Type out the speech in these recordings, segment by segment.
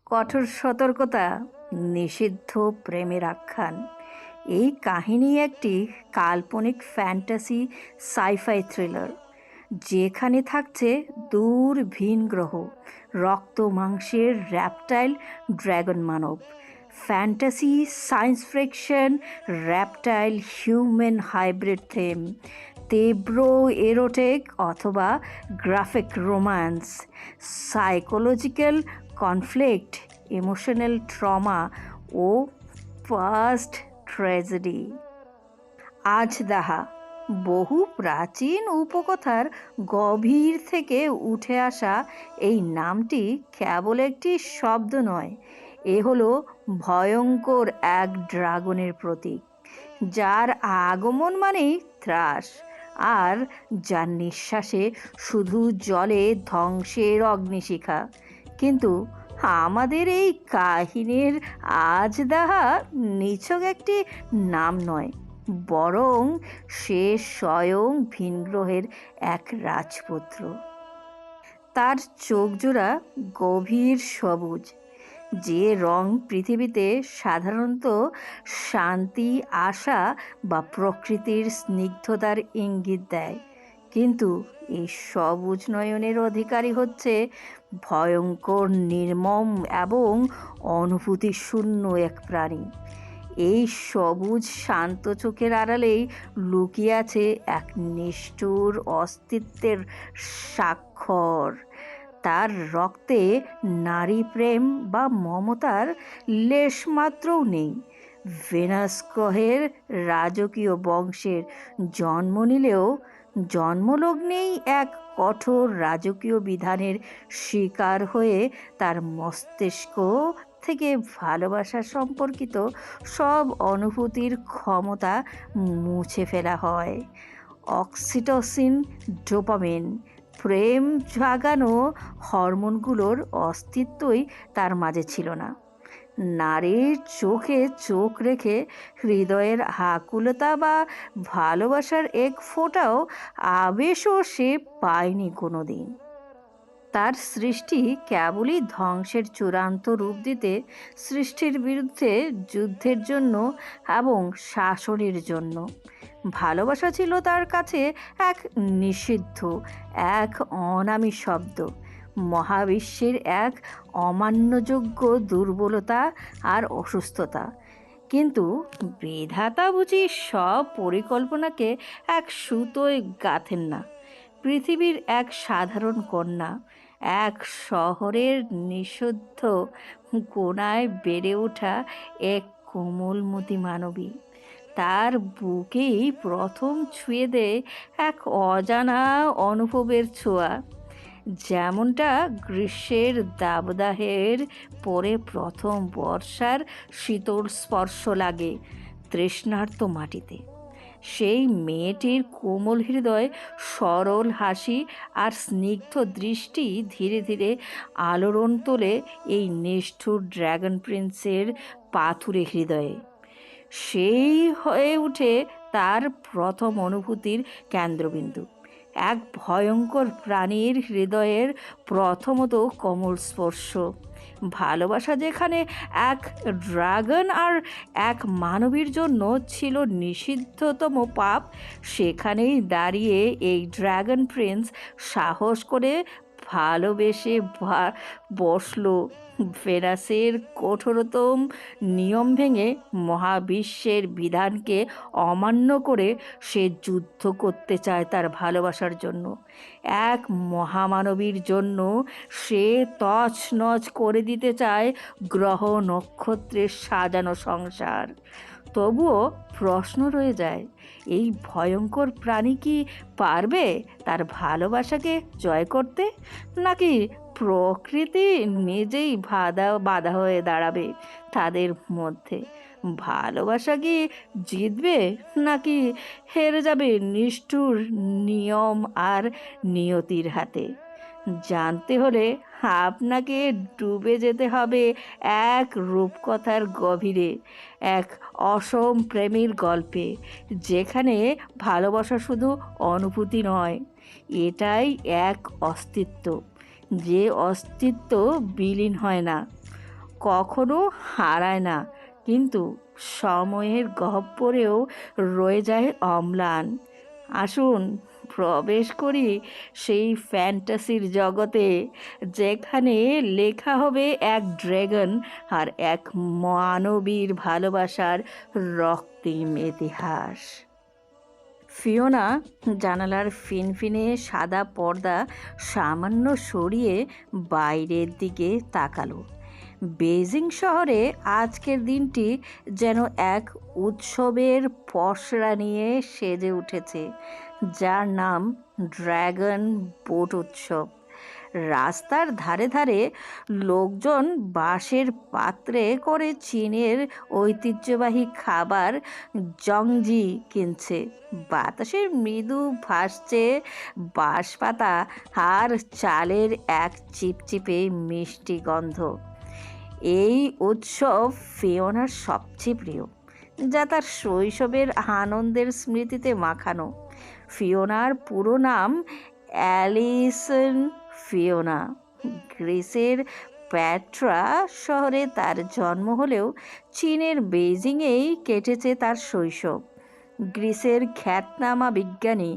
কঠোর সতর্কতা, নিষিদ্ধ প্রেমের আখ্যান। এই কাহিনী একটি কাল্পনিক ফ্যান্টাসি সাইফাই থ্রিলার, যেখানে থাকছে দূর ভিন গ্রহ, রক্ত মাংসের র্যাপটাইল, ড্র্যাগন মানব, fantasy, science fiction, reptile human hybrid theme, তীব্র এরোটেক অথবা graphic romance, psychological conflict, emotional trauma ও পাস্ট ট্র্যাজেডি। আজদাহা, বহু প্রাচীন উপকথার গভীর থেকে উঠে আসা এই নামটি কেবল একটি শব্দ নয়, এ হলো ভয়ঙ্কর এক ড্রাগনের প্রতীক, যার আগমন মানেই ত্রাস, আর যার নিঃশ্বাসে শুধু জলে ধ্বংসের অগ্নিশিখা। কিন্তু আমাদের এই কাহিনীর আজদাহা নিছক একটি নাম নয়, বরং সে স্বয়ং ভিনগ্রহের এক রাজপুত্র। তার চোখজোড়া গভীর সবুজ, যে রং পৃথিবীতে সাধারণত শান্তি, আশা বা প্রকৃতির স্নিগ্ধতার ইঙ্গিত দেয়, কিন্তু এই সবুজ নয়নের অধিকারী হচ্ছে ভয়ঙ্কর, নির্মম এবং অনুভূতিশূন্য এক প্রাণী। এই সবুজ শান্ত চোখের আড়ালেই লুকিয়ে আছে এক নিষ্ঠুর অস্তিত্বের স্বাক্ষর। তার রক্তে নারী প্রেম বা মমতার লেশমাত্রও নেই। ভেনাস গ্রহের রাজকীয় বংশের জন্ম নিলেও জন্মলগ্নেই এক কঠোর রাজকীয় বিধানের শিকার হয়ে তার মস্তিষ্ক থেকে ভালোবাসা সম্পর্কিত সব অনুভূতির ক্ষমতা মুছে ফেলা হয়। অক্সিটোসিন, ডোপামিন, প্রেম জাগানো হরমোনগুলোর অস্তিত্বই তার মাঝে ছিল না। নারীর চোখে চোখ রেখে হৃদয়ের আকুলতা বা ভালোবাসার এক ফোঁটাও আবেশও সে পায়নি কোনো দিন। তার সৃষ্টি কেবলই ধ্বংসের চূড়ান্ত রূপ দিতে, সৃষ্টির বিরুদ্ধে যুদ্ধের জন্য এবং শাসনের জন্য। ভালোবাসা ছিল তার কাছে এক নিষিদ্ধ, এক অনামী শব্দ, মহাবিশ্বের এক অমান্যযোগ্য দুর্বলতা আর অসুস্থতা। কিন্তু বিধাতা বুঝি সব পরিকল্পনাকে এক সুতোয় গাঁথেন না। পৃথিবীর এক সাধারণ কন্যা, এক শহরের নিষিদ্ধ কোণায় বেড়ে ওঠা এক কোমলমতি মানবী, তার বুকেই প্রথম ছুঁয়ে দেয় এক অজানা অনুভবের ছোঁয়া, যেমনটা গ্রীষ্মের দাবদাহের পরে প্রথম বর্ষার শীতল স্পর্শ লাগে তৃষ্ণার্ত মাটিতে। সেই মেয়েটির কোমল হৃদয়, সরল হাসি আর স্নিগ্ধ দৃষ্টি ধীরে ধীরে আলোড়ন তোলে এই নিষ্ঠুর ড্র্যাগন প্রিন্সের পাথুরে হৃদয়ে। সেই হয়ে ওঠে তার প্রথম অনুভূতির কেন্দ্রবিন্দু, এক ভয়ঙ্কর প্রাণীর হৃদয়ের প্রথমত কোমল স্পর্শ। ভালোবাসা যেখানে এক ড্রাগন আর এক মানবীর জন্য ছিল নিষিদ্ধতম পাপ, সেখানেই দাঁড়িয়ে এই ড্রাগন প্রিন্স সাহস করে ভালোবেসে বসল। ভেনাসের কঠোরতম নিয়ম ভেঙে, মহাবিশ্বের বিধানকে অমান্য করে সে যুদ্ধ করতে চায় তার ভালোবাসার জন্য, এক মহামানবীর জন্য। সে তছনছ করে দিতে চায় গ্রহ নক্ষত্রের সাজানো সংসার। তবুও প্রশ্ন রয়ে যায়, এই ভয়ঙ্কর প্রাণী কি পারবে তার ভালোবাসাকে জয় করতে, নাকি প্রকৃতি নিজেই বাধা হয়ে দাঁড়াবে তাদের মধ্যে? ভালোবাসা কি জিতবে, নাকি হেরে যাবে নিষ্ঠুর নিয়ম আর নিয়তির হাতে? জানতে হলে আপনাকে ডুবে যেতে হবে এক রূপকথার গভীরে, এক অসম প্রেমের গল্পে, যেখানে ভালোবাসা শুধু অনুভূতি নয়, এটাই এক অস্তিত্ব, যে অস্তিত্ব বিলীন হয় না, কখনো হারায় না, কিন্তু সময়ের গহ্বরেও রয়ে যায় অম্লান। আসুন প্রবেশ করি সেই ফ্যান্টাসির জগতে, যেখানে লেখা হবে এক ড্রাগন আর এক মানবীর ভালোবাসার রক্তিম ইতিহাস। ফিওনা জানালার ফিনফিনে সাদা পর্দা সামান্য সরিয়ে বাইরের দিকে তাকালো। বেজিং শহরে আজকের দিনটি যেন এক উৎসবের পসরা নিয়ে সেজে উঠেছে, যার নাম ড্রাগন বোট উৎসব। রাস্তার ধারে ধারে লোকজন বাঁশের পাত্রে করে চীনের ঐতিহ্যবাহী খাবার জংজি কিনছে। বাতাসে মৃদু ভাসছে বাঁশপাতা আর চালের এক চিপচিপে মিষ্টি গন্ধ। এই উৎসব ফিওনার সবচেয়ে প্রিয়, যা তার শৈশবের আনন্দের স্মৃতিতে মাখানো। ফিওনার পুরো নাম অ্যালিসন ফিওনা। গ্রিসের প্যাট্রা শহরে তার জন্ম হলেও চীনের বেইজিংয়েই কেটেছে তার শৈশব। গ্রিসের খ্যাতনামা বিজ্ঞানী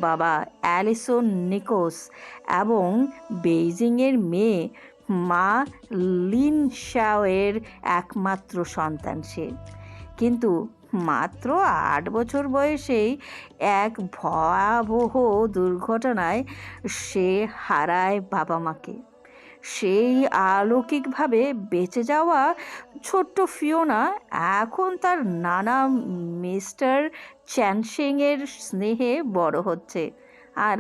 বাবা অ্যালিসন নিকোস এবং বেইজিংয়ের মেয়ে মা লিন শাওয়ের একমাত্র সন্তান সে। কিন্তু মাত্র 8 বছর বয়সেই এক ভয়াবহ দুর্ঘটনায় সে হারায় বাবা মাকে। সেই অলৌকিকভাবে বেঁচে যাওয়া ছোট্ট ফিওনা এখন তার নানা মিস্টার চ্যানশিংয়ের স্নেহে বড় হচ্ছে, আর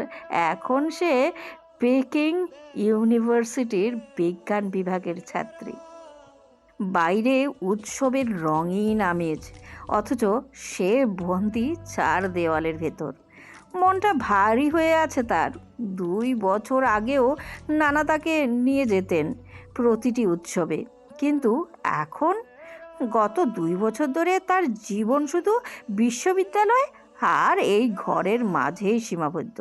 এখন সে পেকিং ইউনিভার্সিটির বিজ্ঞান বিভাগের ছাত্রী। বাইরে উৎসবের রঙিন আমেজ, অথচ সে বন্দি 4 দেওয়ালের ভেতর। মনটা ভারী হয়ে আছে তার। 2 বছর আগেও নানা তাকে নিয়ে যেতেন প্রতিটি উৎসবে, কিন্তু এখন গত 2 বছর ধরে তার জীবন শুধু বিশ্ববিদ্যালয় আর এই ঘরের মাঝেই সীমাবদ্ধ।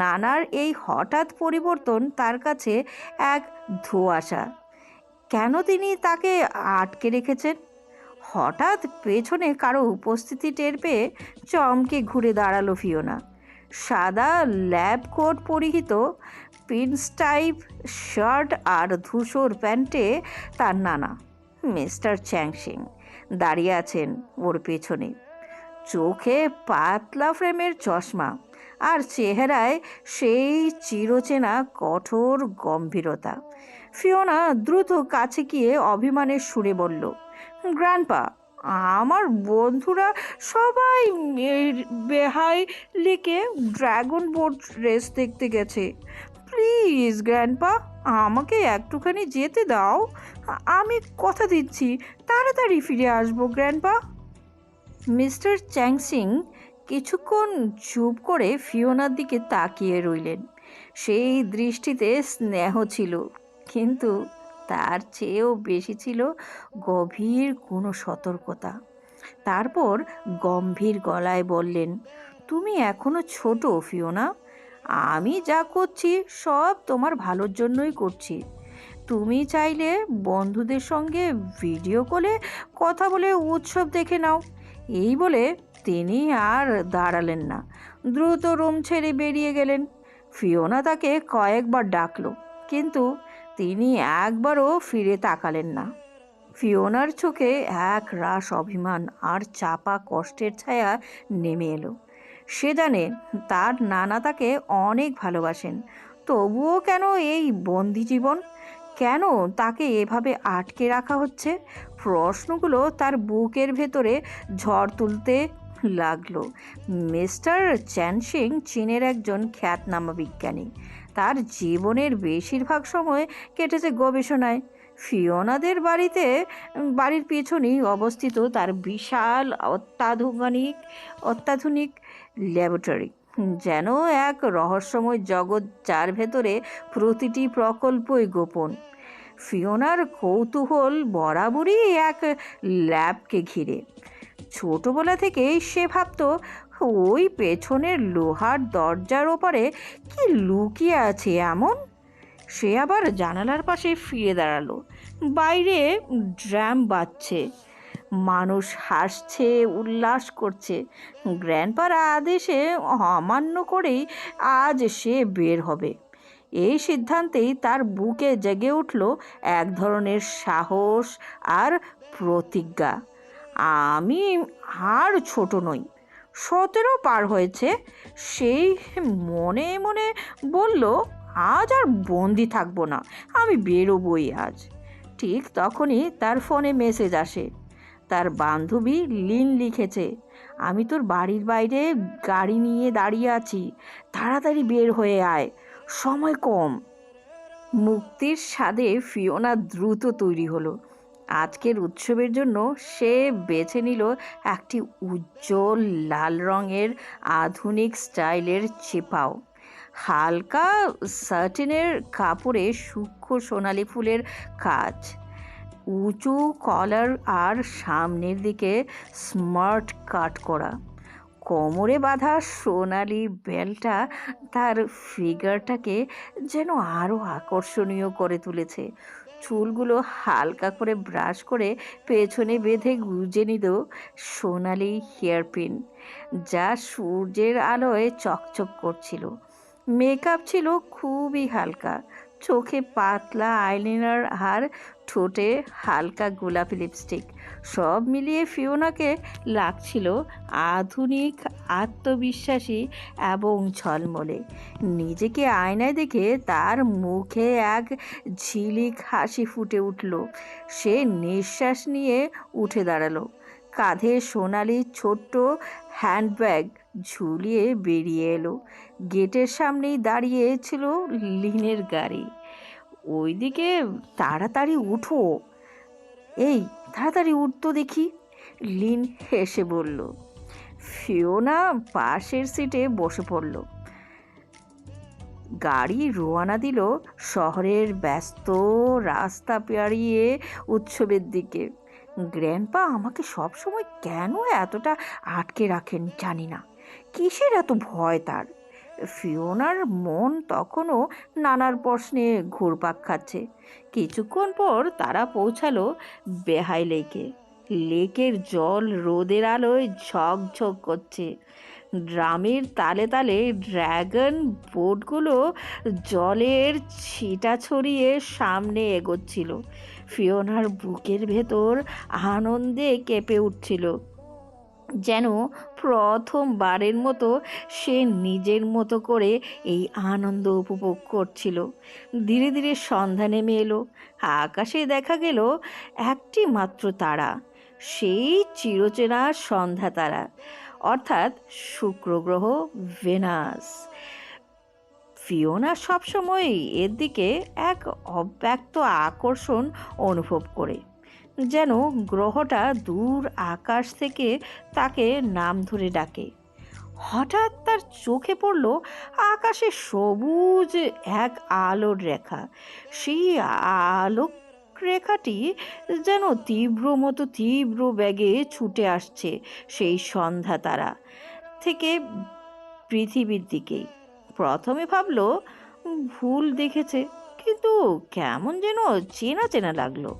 নানার এই হঠাৎ পরিবর্তন তার কাছে এক ধোঁয়াশা। কেন তিনি তাকে আটকে রেখেছেন? হঠাৎ পেছনে কারো উপস্থিতি টের পেয়ে চমকে ঘুরে দাঁড়ালো ফিওনা। সাদা ল্যাব কোট পরিহিত, পিনস্টাইপ শার্ট আর ধূসর প্যান্টে তার নানা মিস্টার চ্যাংশিং দাঁড়িয়ে আছেন ওর পেছনে। চোখে পাতলা ফ্রেমের চশমা আর চেহারায় সেই চিরচেনা কঠোর গম্ভীরতা। ফিওনা দ্রুত কাছে গিয়ে অভিমানের সুরে বলল, গ্র্যান্ডপা, আমার বন্ধুরা সবাই বেহাই লিকে ড্রাগন বোট রেস দেখতে গেছে। প্লিজ গ্র্যান্ডপা, আমাকে একটুখানি যেতে দাও। আমি কথা দিচ্ছি তাড়াতাড়ি ফিরে আসবো গ্র্যান্ডপা। মিস্টার চ্যাংশিং কিছুক্ষণ চুপ করে ফিওনার দিকে তাকিয়ে রইলেন। সেই দৃষ্টিতে স্নেহ ছিল, কিন্তু তার চেয়েও বেশি ছিল গভীর কোনো সতর্কতা। তারপর গম্ভীর গলায় বললেন, তুমি এখনো ছোট ফিওনা। আমি যা করছি সব তোমার ভালোর জন্যই করছি। তুমি চাইলে বন্ধুদের সঙ্গে ভিডিও কলে কথা বলে উৎসব দেখে নাও। এই বলে তিনি আর দাঁড়ালেন না, দ্রুত রুম ছেড়ে বেরিয়ে গেলেন। ফিওনা তাকে কয়েকবার ডাকলো, কিন্তু তিনি একবারও ফিরে তাকালেন না। ফিওনার চোখে এক রাশ অভিমান আর চাপা কষ্টের ছায়া নেমে এলো। সে জানে তার নানা তাকে অনেক ভালোবাসেন, তবুও কেন এই বন্দি জীবন? কেন তাকে এভাবে আটকে রাখা হচ্ছে? প্রশ্নগুলো তার বুকের ভেতরে ঝড় তুলতে লাগলো। মিস্টার চ্যানশিং চীনের একজন খ্যাতনামা বিজ্ঞানী। তার জীবনের বেশিরভাগ সময় কেটেছে গবেষণায়। ফিওনাদের বাড়ির পেছনেই অবস্থিত তার বিশাল অত্যাধুনিক ল্যাবরেটরি, যেন এক রহস্যময় জগৎ, যার ভেতরে প্রতিটি প্রকল্পই গোপন। ফিওনার কৌতূহল বরাবরই এক ল্যাবকে ঘিরে। ছোটবেলা থেকেই সে ভাবত ওই পেছনের লোহার দরজার ওপারে কি লুকিয়ে আছে এমন। সে আবার জানালার পাশে ফিরে দাঁড়ালো, বাইরে ড্রাম বাজছে, মানুষ হাসছে, উল্লাস করছে। গ্র্যান্ডপার আদেশে অমান্য করেই আজ সে বের হবে। এই সিদ্ধান্তেই তার বুকে জেগে উঠল এক ধরনের সাহস আর প্রতিজ্ঞা। আমি আর ছোট নই, 17 পার হয়েছে। সেই মনে মনে বলল, আজ আর বন্দি থাকবো না, আমি বেরোবই আজ। ঠিক তখনই তার ফোনে মেসেজ আসে। তার বান্ধবী লিন লিখেছে, আমি তোর বাড়ির বাইরে গাড়ি নিয়ে দাঁড়িয়ে আছি, তাড়াতাড়ি বের হয়ে আয়, সময় কম। মুক্তির স্বাদে ফিওনা দ্রুত তৈরি হলো। আজকের উৎসবের জন্য সে বেছে নিল একটি উজ্জ্বল লাল রঙের আধুনিক স্টাইলের ছিপাও, হালকা সাটিনের কাপড়ে সূক্ষ্ম সোনালি ফুলের কাজ, উঁচু কলার আর সামনের দিকে স্মার্ট কাট করা। কোমরে বাঁধা সোনালি বেলটা তার ফিগারটাকে যেন আরও আকর্ষণীয় করে তুলেছে। চুলগুলো হালকা করে ব্রাশ করে পেছনে বেঁধে গুজে নিল সোনালি হেয়ারপিন, যা সূর্যের আলোয় চকচক করছিল। মেকআপ ছিল খুবই হালকা, চোখে পাতলা আইলাইনার আর ঠোঁটে হালকা গোলাপি লিপস্টিক। সব মিলিয়ে ফিওনাকে লাগছিল আধুনিক, আত্মবিশ্বাসী এবং ঝলমলে। নিজেকে আয়নায় দেখে তার মুখে এক ঝিলিক হাসি ফুটে উঠল। সে নিঃশ্বাস নিয়ে উঠে দাঁড়ালো, কাঁধে সোনালি ছোট্ট হ্যান্ডব্যাগ ঝুলিয়ে বেরিয়ে এলো। গেটের সামনেই দাঁড়িয়ে ছিল লিনের গাড়ি। ওইদিকে, তাড়াতাড়ি উঠো, এই তাড়াতাড়ি উঠতো দেখি, লিন হেসে বলল। ফিওনা পাশের সিটে বসে পড়ল। গাড়ি রওনা দিল শহরের ব্যস্ত রাস্তা পেরিয়ে উৎসবের দিকে। গ্র্যান্ডপা আমাকে সবসময় কেন এতটা আটকে রাখেন জানি না, কিসের এত ভয় তার। ফিওনার মন তখনও নানার প্রশ্নে ঘুরপাক খাচ্ছে। কিছুক্ষণ পর তারা পৌঁছালো বেহাই লেকে। লেকের জল রোদের আলোয় ঝকঝক করছে। ড্রামের তালে তালে ড্র্যাগন বোটগুলো জলের ছিটা ছড়িয়ে সামনে এগোচ্ছিল। ফিওনার বুকের ভেতর আনন্দে কেঁপে উঠছিল, যেন প্রথমবারের মতো সে নিজের মতো করে এই আনন্দ উপভোগ করছিল। ধীরে ধীরে সন্ধ্যা নেমে এলো। আকাশে দেখা গেল একটি মাত্র তারা, সেই চিরচেনা সন্ধ্যা তারা, অর্থাৎ শুক্র গ্রহ ভেনাস। ফিওনা সবসময় এর দিকে এক অব্যক্ত আকর্ষণ অনুভব করে, যেন গ্রহটা দূর আকাশ থেকে তাকে নাম ধরে ডাকে। হঠাৎ তার চোখে পড়ল আকাশে সবুজ এক আলোর রেখা। সেই আলোক রেখাটি যেন তীব্র বেগে ছুটে আসছে সেই সন্ধ্যা তারা থেকে পৃথিবীর দিকেই। প্রথমে ভাবল ভুল দেখেছে, কিন্তু কেমন যেন চেনা চেনা লাগলো।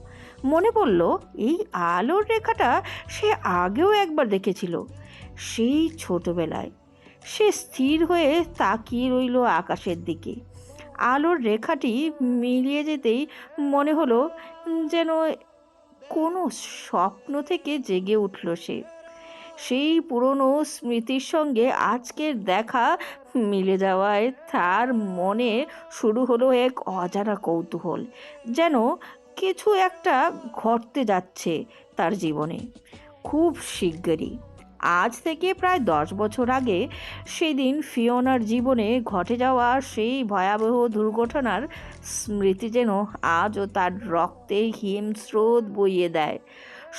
মনে পড়ল এই আলোর রেখাটা সে আগেও একবার দেখেছিল, সেই ছোটবেলায়। সে স্থির হয়ে তাকিয়ে রইল আকাশের দিকে। আলোর রেখাটি মিলিয়ে যেতেই মনে হলো যেন কোনো স্বপ্ন থেকে জেগে উঠল সে। সেই পুরনো স্মৃতির সঙ্গে আজকের দেখা মিলে যাওয়ায় তার মনে শুরু হলো এক অজানা কৌতূহল, যেন কিছু একটা ঘটতে যাচ্ছে তার জীবনে খুব শিগগিরই। আজ থেকে প্রায় 10 বছর আগে সেদিন ফিওনার জীবনে ঘটে যাওয়া সেই ভয়াবহ দুর্ঘটনার স্মৃতি যেন আজও তার রক্তে হিমস্রোত বইয়ে দেয়।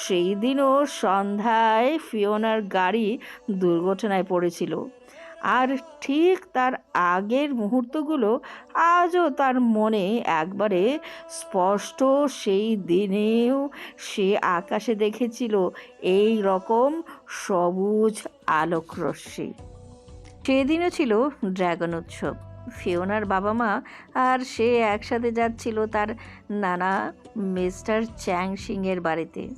সেই দিনও সন্ধ্যায় ফিওনার গাড়ি দুর্ঘটনায় পড়েছিল, আর ঠিক তার আগের মুহূর্তগুলো আজও তার মনে একবারে স্পষ্ট। সেই দিনেও সে আকাশে দেখেছিল এই রকম সবুজ আলোকরশ্মি। সেদিনও ছিল ড্রাগন উৎসব। ফিওনার বাবা মা আর সে একসাথে যাচ্ছিল তার নানা মিস্টার চ্যাং সিংয়ের বাড়িতে।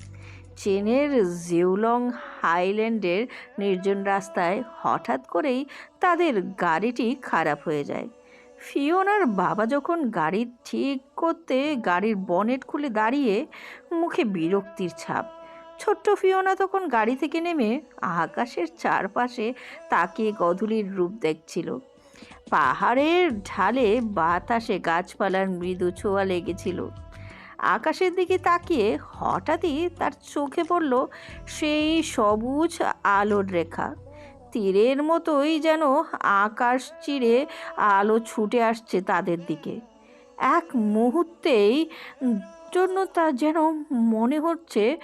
চীনের জিউলং হাইল্যান্ডের নির্জন রাস্তায় হঠাৎ করেই তাদের গাড়িটি খারাপ হয়ে যায়। ফিওনার বাবা যখন গাড়ি ঠিক করতে গাড়ির বনেট খুলে দাঁড়িয়ে, মুখে বিরক্তির ছাপ। ছোট্ট ফিওনা তখন গাড়ি থেকে নেমে আকাশের চারপাশে তাকিয়ে গধূলির রূপ দেখছিল। পাহাড়ের ঢালে বাতাসে গাছপালার মৃদু ছোঁয়া লেগেছিল। আকাশের দিকে তাকিয়ে হঠাৎই তার চোখে পড়ল সেই সবুজ আলোর রেখা। তীরের মতোই যেন আকাশ চিরে আলো ছুটে আসছে তাদের দিকে। এক মুহূর্তেই জন্য তা যেন মনে হচ্ছে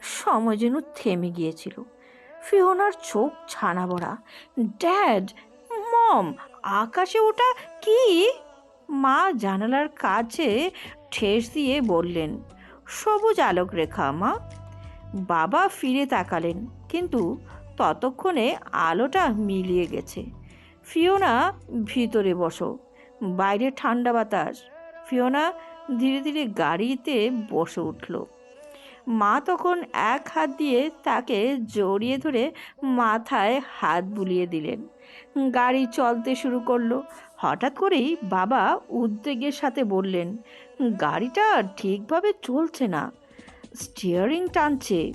সময় যেন থেমে গিয়েছিল। ফিওনার চোখ ছানা বড়া। ড্যাড, মম, আকাশে ওটা কি? মা জানালার কাছে ঠেস দিয়ে বললেন, সবুজ আলোক রেখা মা। বাবা ফিরে তাকালেন, কিন্তু ততক্ষণে আলোটা মিলিয়ে গেছে। ফিওনা, ভিতরে বসো, বাইরে ঠান্ডা বাতাস। ফিওনা ধীরে ধীরে গাড়িতে বসে উঠল। মা তখন এক হাত দিয়ে তাকে জড়িয়ে ধরে মাথায় হাত বুলিয়ে দিলেন। গাড়ি চলতে শুরু করলো। হঠাৎ করেই বাবা উদ্বেগের সাথে বললেন, গাড়িটা ঠিকভাবে চলছে না, স্টিয়ারিং টানছে।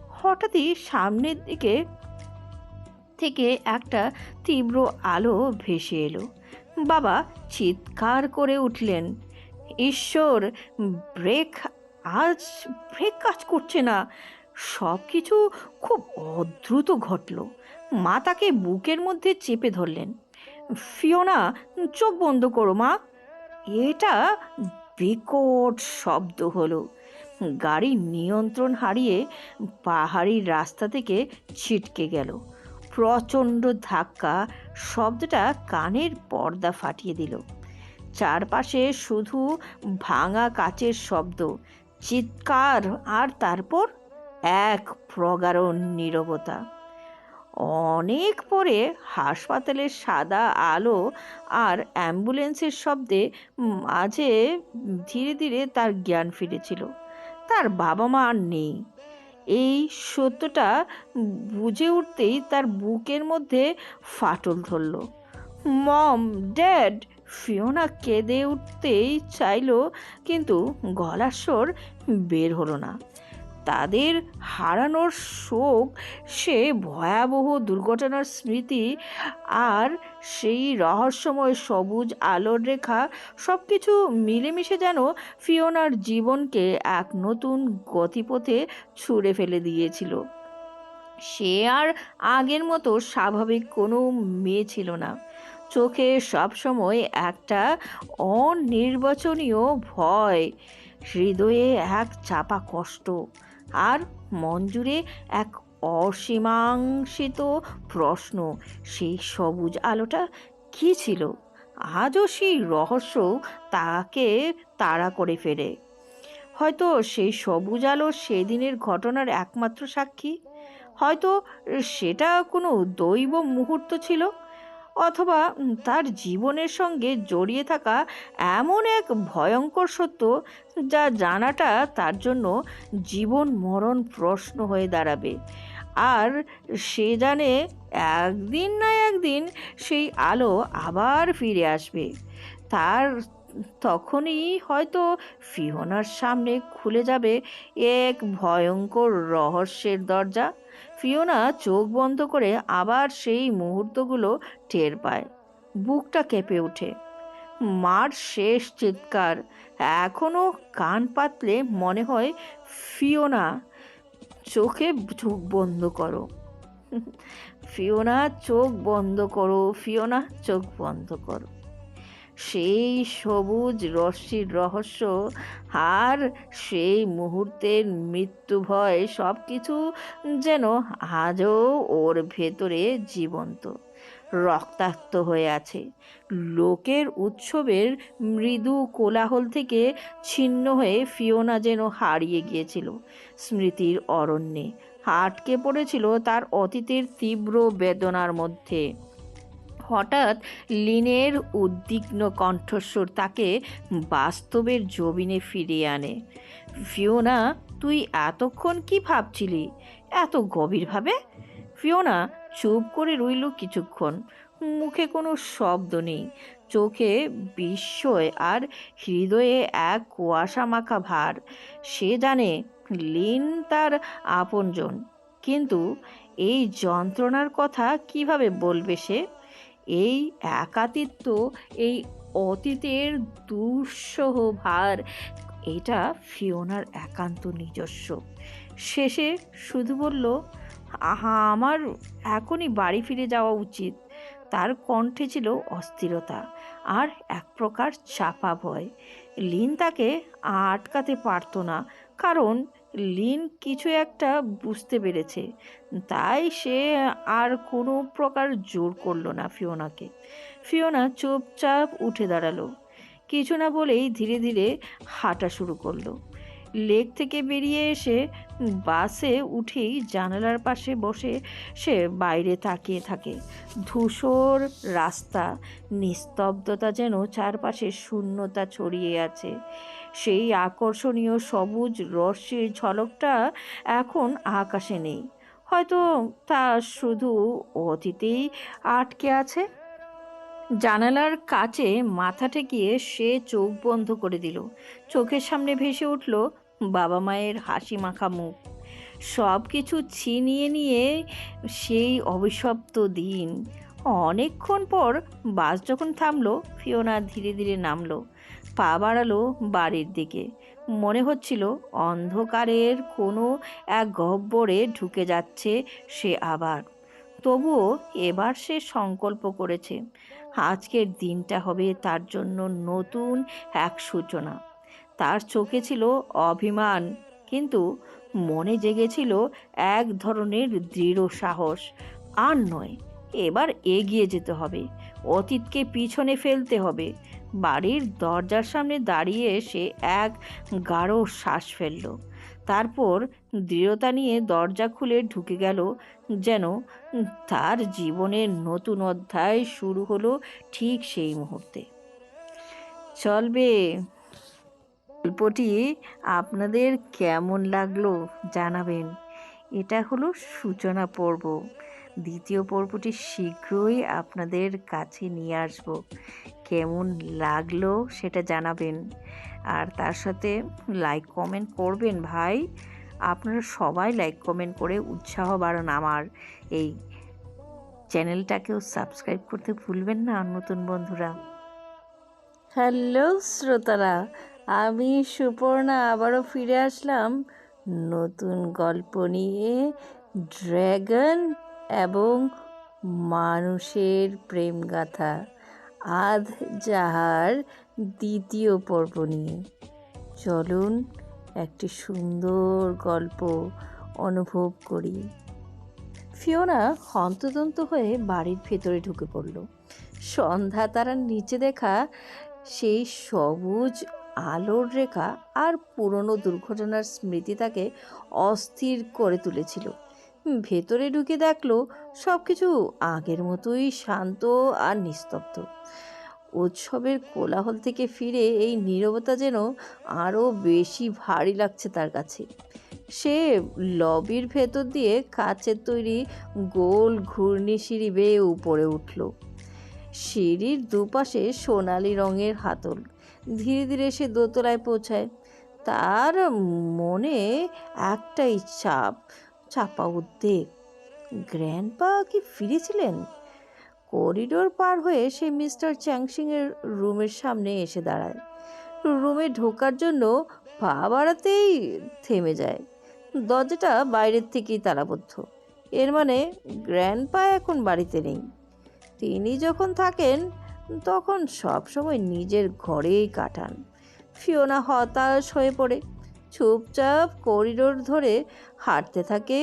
হঠাৎই সামনের দিকে থেকে একটা তীব্র আলো ভেসে এলো। বাবা চিৎকার করে উঠলেন, ঈশ্বর, ব্রেক আজ ব্রেক কাজ করছে না। সব কিছু খুব অদ্রুত ঘটল। মা তাকে বুকের মধ্যে চেপে ধরলেন। ফিওনা, চোখ বন্ধ করো মা। এটা বিকট শব্দ হলো। গাড়ি নিয়ন্ত্রণ হারিয়ে পাহাড়ি রাস্তা থেকে ছিটকে গেল। প্রচণ্ড ধাক্কা, শব্দটা কানের পর্দা ফাটিয়ে দিল। চারপাশে শুধু ভাঙা কাচের শব্দ, চিৎকার, আর তারপর এক প্রগাঢ় নীরবতা। অনেক পরে হাসপাতালের সাদা আলো আর অ্যাম্বুলেন্সের শব্দে মাঝে ধীরে ধীরে তার জ্ঞান ফিরেছিল। তার বাবা মা আর নেই। এই সত্যটা বুঝে উঠতেই তার বুকের মধ্যে ফাটল ধরল। মম, ড্যাড। ফিওনা কেঁদে উঠতেই চাইল, কিন্তু গলার স্বর বের হলো না। তাদের হারানোর শোক, সে ভয়াবহ দুর্ঘটনার স্মৃতি, আর সেই রহস্যময় সবুজ আলোর রেখা, সব কিছু মিলেমিশে যেন ফিওনার জীবনকে এক নতুন গতিপথে ছুঁড়ে ফেলে দিয়েছিল। সে আর আগের মতো স্বাভাবিক কোনো মেয়ে ছিল না। চোখে সবসময় একটা অনির্বাচনীয় ভয়, হৃদয়ে এক চাপা কষ্ট, আর মন জুড়ে এক অসীমাংসিত প্রশ্ন, সেই সবুজ আলোটা কী ছিল? আজও সেই রহস্য তাকে তাড়া করে ফেরে। হয়তো সেই সবুজ আলো সেদিনের ঘটনার একমাত্র সাক্ষী। হয়তো সেটা কোনো দৈব মুহূর্ত ছিল, অথবা তার জীবনের সঙ্গে জড়িয়ে থাকা এমন এক ভয়ঙ্কর সত্য, যা জানাটা তার জন্য জীবন মরণ প্রশ্ন হয়ে দাঁড়াবে। আর সে জানে একদিন না একদিন সেই আলো আবার ফিরে আসবে। তার তখনই হয়তো ফিওনার সামনে খুলে যাবে এক ভয়ঙ্কর রহস্যের দরজা। ফিওনা চোখ বন্ধ করে আবার সেই মুহূর্তগুলো টের পায়। বুকটা কেঁপে ওঠে। মার শেষ চিৎকার এখনো কান পাতলে মনে হয়, ফিওনা, চোখে চোখ বন্ধ করো। ফিওনা, চোখ বন্ধ করো। ফিওনা, চোখ বন্ধ করো। সেই সবুজ রশ্মির রহস্য আর সেই মুহূর্তের মৃত্যু ভয়, সব কিছু যেন আজও ওর ভেতরে জীবন্ত, রক্তাক্ত হয়ে আছে। লোকের উৎসবের মৃদু কোলাহল থেকে ছিন্ন হয়ে ফিওনা যেন হারিয়ে গিয়েছিল স্মৃতির অরণ্যে, আটকে পড়েছিল তার অতীতের তীব্র বেদনার মধ্যে। হঠাৎ লিনের উদ্বিগ্ন কণ্ঠস্বর তাকে বাস্তবের জবিনে ফিরিয়ে আনে। ফিওনা, তুই এতক্ষণ কি ভাবছিলি এত গভীরভাবে? ফিওনা চুপ করে রইল কিছুক্ষণ, মুখে কোনো শব্দ নেই, চোখে বিস্ময় আর হৃদয়ে এক কুয়াশা মাখা ভার। সে জানে লিন তার আপনজন, কিন্তু এই যন্ত্রণার কথা কিভাবে বলবে সে? এই একাকিত্ব, এই অতীতের দুঃসহ ভার, এটা ফিওনার একান্ত নিজস্ব। শেষে শুধু বলল, আহা, আমার এখনই বাড়ি ফিরে যাওয়া উচিত। তার কণ্ঠে ছিল অস্থিরতা আর এক প্রকার চাপা ভয়। লিন তাকে আটকাতে পারত না, কারণ লিন কিছু একটা বুঝতে পেরেছে। তাই সে আর কোনো প্রকার জোর করলো না ফিওনাকে। ফিওনা চুপচাপ উঠে দাঁড়ালো, কিছু না বলেই ধীরে ধীরে হাঁটা শুরু করলো। লেক থেকে বেরিয়ে এসে বাসে উঠেই জানালার পাশে বসে সে বাইরে তাকিয়ে থাকে। ধূসর রাস্তা, নিস্তব্ধতা, যেন চারপাশে শূন্যতা ছড়িয়ে আছে। সেই আকর্ষণীয় সবুজ রশ্মির ঝলকটা এখন আকাশে নেই। হয়তো তা শুধু অতীতেই আটকে আছে। জানালার কাছে মাথা ঠেকিয়ে সে চোখ বন্ধ করে দিল। চোখের সামনে ভেসে উঠল বাবা মায়ের হাসি মাখা মুখ, সব কিছু ছিনিয়ে নিয়ে সেই অভিশপ্ত দিন। অনেকক্ষণ পর বাস যখন থামলো, ফিওনা ধীরে ধীরে নামলো, পা বাড়ালো বাড়ির দিকে। মনে হচ্ছিল অন্ধকারের কোনো এক গহ্বরে ঢুকে যাচ্ছে সে আবার। তবুও এবার সে সংকল্প করেছে, আজকের দিনটা হবে তার জন্য নতুন এক সূচনা। তার চোখে ছিল অভিমান, কিন্তু মনে জেগেছিল এক ধরনের দৃঢ় সাহস। আর নয়, এবার এগিয়ে যেতে হবে, অতীতকে পিছনে ফেলতে হবে। বাড়ির দরজার সামনে দাঁড়িয়ে সে এক গাঢ় শ্বাস ফেলল, তারপর দৃঢ়তা নিয়ে দরজা খুলে ঢুকে গেল, যেন তার জীবনের নতুন অধ্যায় শুরু হলো ঠিক সেই মুহূর্তে। চলবে, গল্পটি আপনাদের কেমন লাগলো জানাবেন। এটা হলো সূচনা পর্ব। দ্বিতীয় পর্বটি শীঘ্রই আপনাদের কাছে নিয়ে আসব। কেমন লাগলো সেটা জানাবেন, আর তার সাথে লাইক কমেন্ট করবেন ভাই। আপনারা সবাই লাইক কমেন্ট করে উৎসাহ বাড়ান আমার এই চ্যানেলটাকেও সাবস্ক্রাইব করতে ভুলবেন না নতুন বন্ধুরা। হ্যালো শ্রোতারা, আমি সুপর্ণা আবারও ফিরে আসলাম নতুন গল্প নিয়ে, ড্র্যাগন এবং মানুষের প্রেমগাথা আধ যাহার দ্বিতীয় পর্ব নিয়ে। চলুন একটি সুন্দর গল্প অনুভব করি। ফিওনা হন্তদন্ত হয়ে বাড়ির ভেতরে ঢুকে পড়ল। সন্ধ্যা তারার নিচে দেখা সেই সবুজ আলোর রেখা আর পুরনো দুর্ঘটনার স্মৃতি তাকে অস্থির করে তুলেছিল। ভেতরে ঢুকে দেখলো সব কিছু আগের মতোই শান্ত আর নিস্তব্ধ। উৎসবের কোলাহল থেকে ফিরে এই নীরবতা যেন আরও বেশি ভারী লাগছে তার কাছে। সে লবির ভেতর দিয়ে কাচের তৈরি গোল ঘূর্ণি সিঁড়ি বেয়ে উপরে উঠল। সিঁড়ির দুপাশে সোনালি রঙের হাতল। ধীরে ধীরে সে দোতলায় পৌঁছায়। তার মনে একটাই চাপা উদ্বেগ, গ্র্যান্ডপা কি ফিরেছিলেন? করিডোর পার হয়ে সে মিস্টার চ্যাংসিংয়ের রুমের সামনে এসে দাঁড়ায়। রুমে ঢোকার জন্য পা বাড়াতেই থেমে যায়। দরজাটা বাইরের থেকেই তালাবদ্ধ। এর মানে গ্র্যান্ডপা এখন বাড়িতে নেই। তিনি যখন থাকেন তখন সবসময় নিজের ঘরেই কাটান। ফিওনা হতাশ হয়ে পড়ে চুপচাপ করিডোর ধরে হাঁটতে থাকে।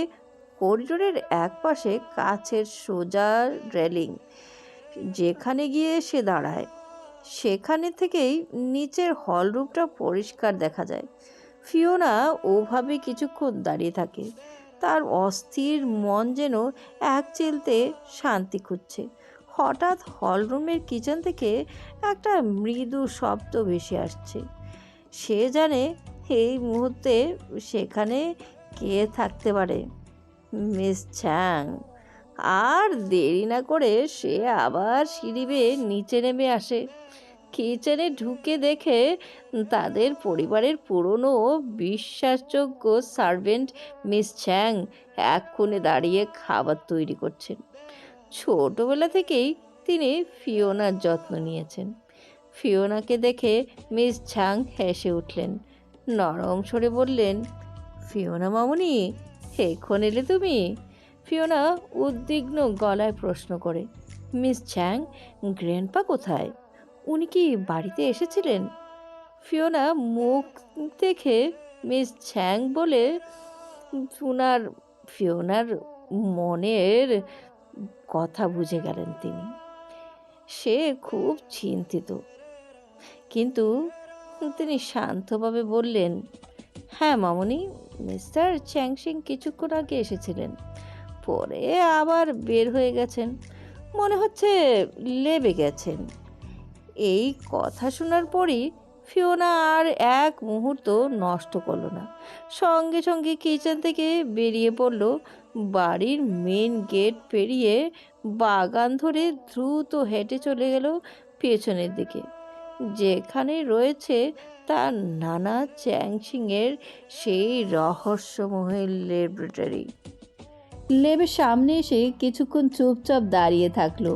করিডোরের এক পাশে কাছের সোজা রেলিং, যেখানে গিয়ে সে দাঁড়ায় সেখানে থেকেই নিচের হলরুমটা পরিষ্কার দেখা যায়। ফিওনা ওভাবে কিছুক্ষণ দাঁড়িয়ে থাকে। তার অস্থির মন যেন এক চিলতে শান্তি খুঁজছে। হঠাৎ হলরুমের কিচেন থেকে একটা মৃদু শব্দ ভেসে আসছে। সে জানে এই মুহূর্তে সেখানে কে থাকতে পারে, মিস চ্যাং। আর দেরি না করে সে আবার সিঁড়ি বেয়ে নিচে নেমে আসে। কিচেনে ঢুকে দেখে তাদের পরিবারের পুরনো বিশ্বাসযোগ্য সার্ভেন্ট মিস চ্যাং এক কোণে দাঁড়িয়ে খাবার তৈরি করছেন। ছোটবেলা থেকেই তিনি ফিওনার যত্ন নিয়েছেন। ফিওনাকে দেখে মিস ঝাং হেসে উঠলেন, নরম স্বরে বললেন, ফিওনা মামুনি, এখন এলে তুমি? ফিওনা উদ্বিগ্ন গলায় প্রশ্ন করে, মিস ঝ্যাং, গ্র্যান্ডপা কোথায়? উনি কি বাড়িতে এসেছিলেন? ফিওনা মুখ দেখে মিস ঝ্যাং বলে, উনার ফিওনার মনের কথা বুঝে গেলেন তিনি। সে খুব চিন্তিত, কিন্তু তিনি শান্তভাবে বললেন, হ্যাঁ মামুনি, মিস্টার চ্যাংশিং কিছুক্ষণ আগে এসেছিলেন, পরে আবার বের হয়ে গেছেন। মনে হচ্ছে লেবে গেছেন। এই কথা শোনার পরই ফিওনা আর এক মুহূর্ত নষ্ট করলো না। সঙ্গে সঙ্গে কিচেন থেকে বেরিয়ে পড়ল। বাড়ির মেন গেট পেরিয়ে বাগান ধরে দ্রুত হেঁটে চলে গেল পেছনের দিকে, যেখানে রয়েছে তার নানা চ্যাংশিংয়ের সেই রহস্যময় ল্যাবরেটরি। ল্যাবের সামনে এসে কিছুক্ষণ চুপচাপ দাঁড়িয়ে থাকলো।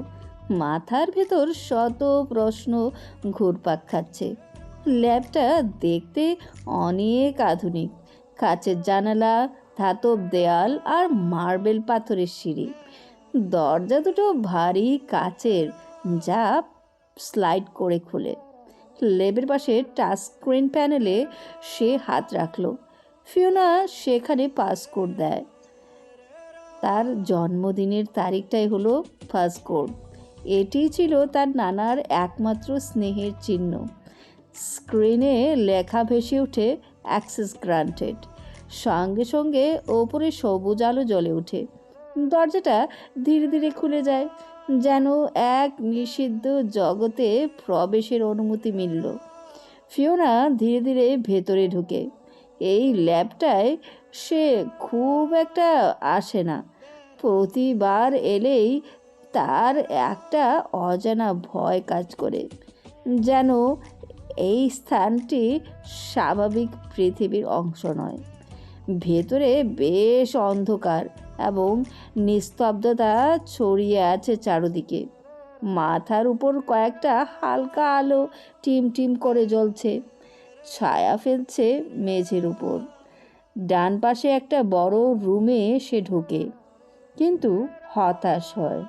মাথার ভেতর শত প্রশ্ন ঘুরপাক খাচ্ছে। ল্যাবটা দেখতে অনেক আধুনিক, কাচের জানালা, ধাতব দেয়াল আর মার্বেল পাথরের সিঁড়ি। দরজা দুটো ভারী কাচের, যা স্লাইড করে খুলে। ল্যাবের পাশে টাচ স্ক্রিন প্যানেলে সে হাত রাখলো। ফিওনা সেখানে পাসকোড দেয়। তার জন্মদিনের তারিখটাই হলো ফার্স্ট কোড। এটি ছিল তার নানার একমাত্র স্নেহের চিহ্ন। স্ক্রিনে লেখা ভেসে ওঠে, অ্যাক্সেস গ্রান্টেড। সঙ্গে সঙ্গে ওপরে সবুজ আলো জ্বলে ওঠে। দরজাটা ধীরে ধীরে খুলে যায়, যেন এক নিষিদ্ধ জগতে প্রবেশের অনুমতি মিলল। ফিওনা ধীরে ধীরে ভেতরে ঢুকে। এই ল্যাবটায় সে খুব একটা আসে না। প্রতিবার এলেই তার একটা অজানা ভয় কাজ করে, যেন এই স্থানটি স্বাভাবিক পৃথিবীর অংশ নয়। ভেতরে বেশ অন্ধকার এবং নিস্তব্ধতা ছড়িয়ে আছে চারদিকে। মাথার উপর কয়েকটা হালকা আলো টিম টিম করে জ্বলছে, ছায়া ফেলছে মেঝের উপর। ডান পাশে একটা বড় রুমে সে ঢোকে, কিন্তু হতাশ হয়।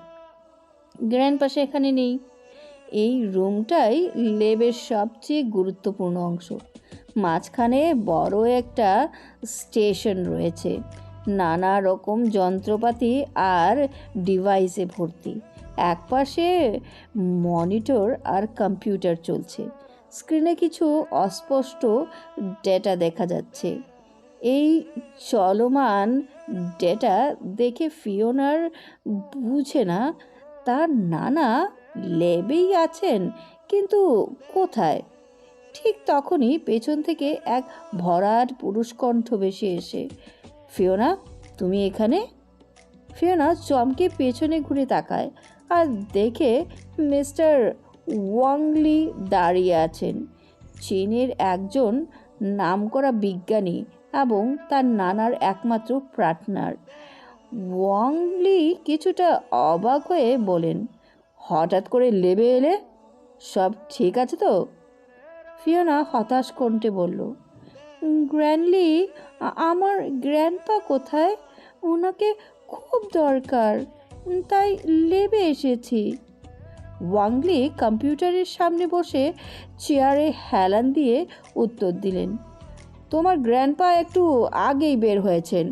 গ্র্যান্ডপা এখানে নেই। এই রুমটাই ল্যাবের সবচেয়ে গুরুত্বপূর্ণ অংশ। মাঝখানে বড় একটা স্টেশন রয়েছে, নানা রকম যন্ত্রপাতি আর ডিভাইসে ভর্তি। একপাশে মনিটর আর কম্পিউটার চলছে। স্ক্রিনে কিছু অস্পষ্ট ডেটা দেখা যাচ্ছে। এই চলমান ডেটা দেখে ফিওনার বুঝে না তার নানা ল্যাবেই আছেন, কিন্তু কোথায়। ঠিক তখনই পেছন থেকে এক ভরাট পুরুষ কণ্ঠ ভেসে এসে, ফিওনা, তুমি এখানে? ফিওনা চমকে পেছনে ঘুরে তাকায় আর দেখে মিস্টার ওয়াংলি দাঁড়িয়ে আছেন, চীনের একজন নামকরা বিজ্ঞানী এবং তার নানার একমাত্র পার্টনার। ওয়াংলি কিছুটা অবাক হয়ে বলেন, হঠাৎ করে লেবে এলে, সব ঠিক আছে তো? ফিওনা হতাশ কণ্ঠে বলল, গ্র্যান্ডলি, আমার গ্র্যান্ডপা কোথায়? ওনাকে খুব দরকার, তাই লেবে এসেছি। ওয়াংলি কম্পিউটারের সামনে বসে চেয়ারে হেলান দিয়ে উত্তর দিলেন, তোমার গ্র্যান্ডপা একটু আগেই বের হয়েছেন।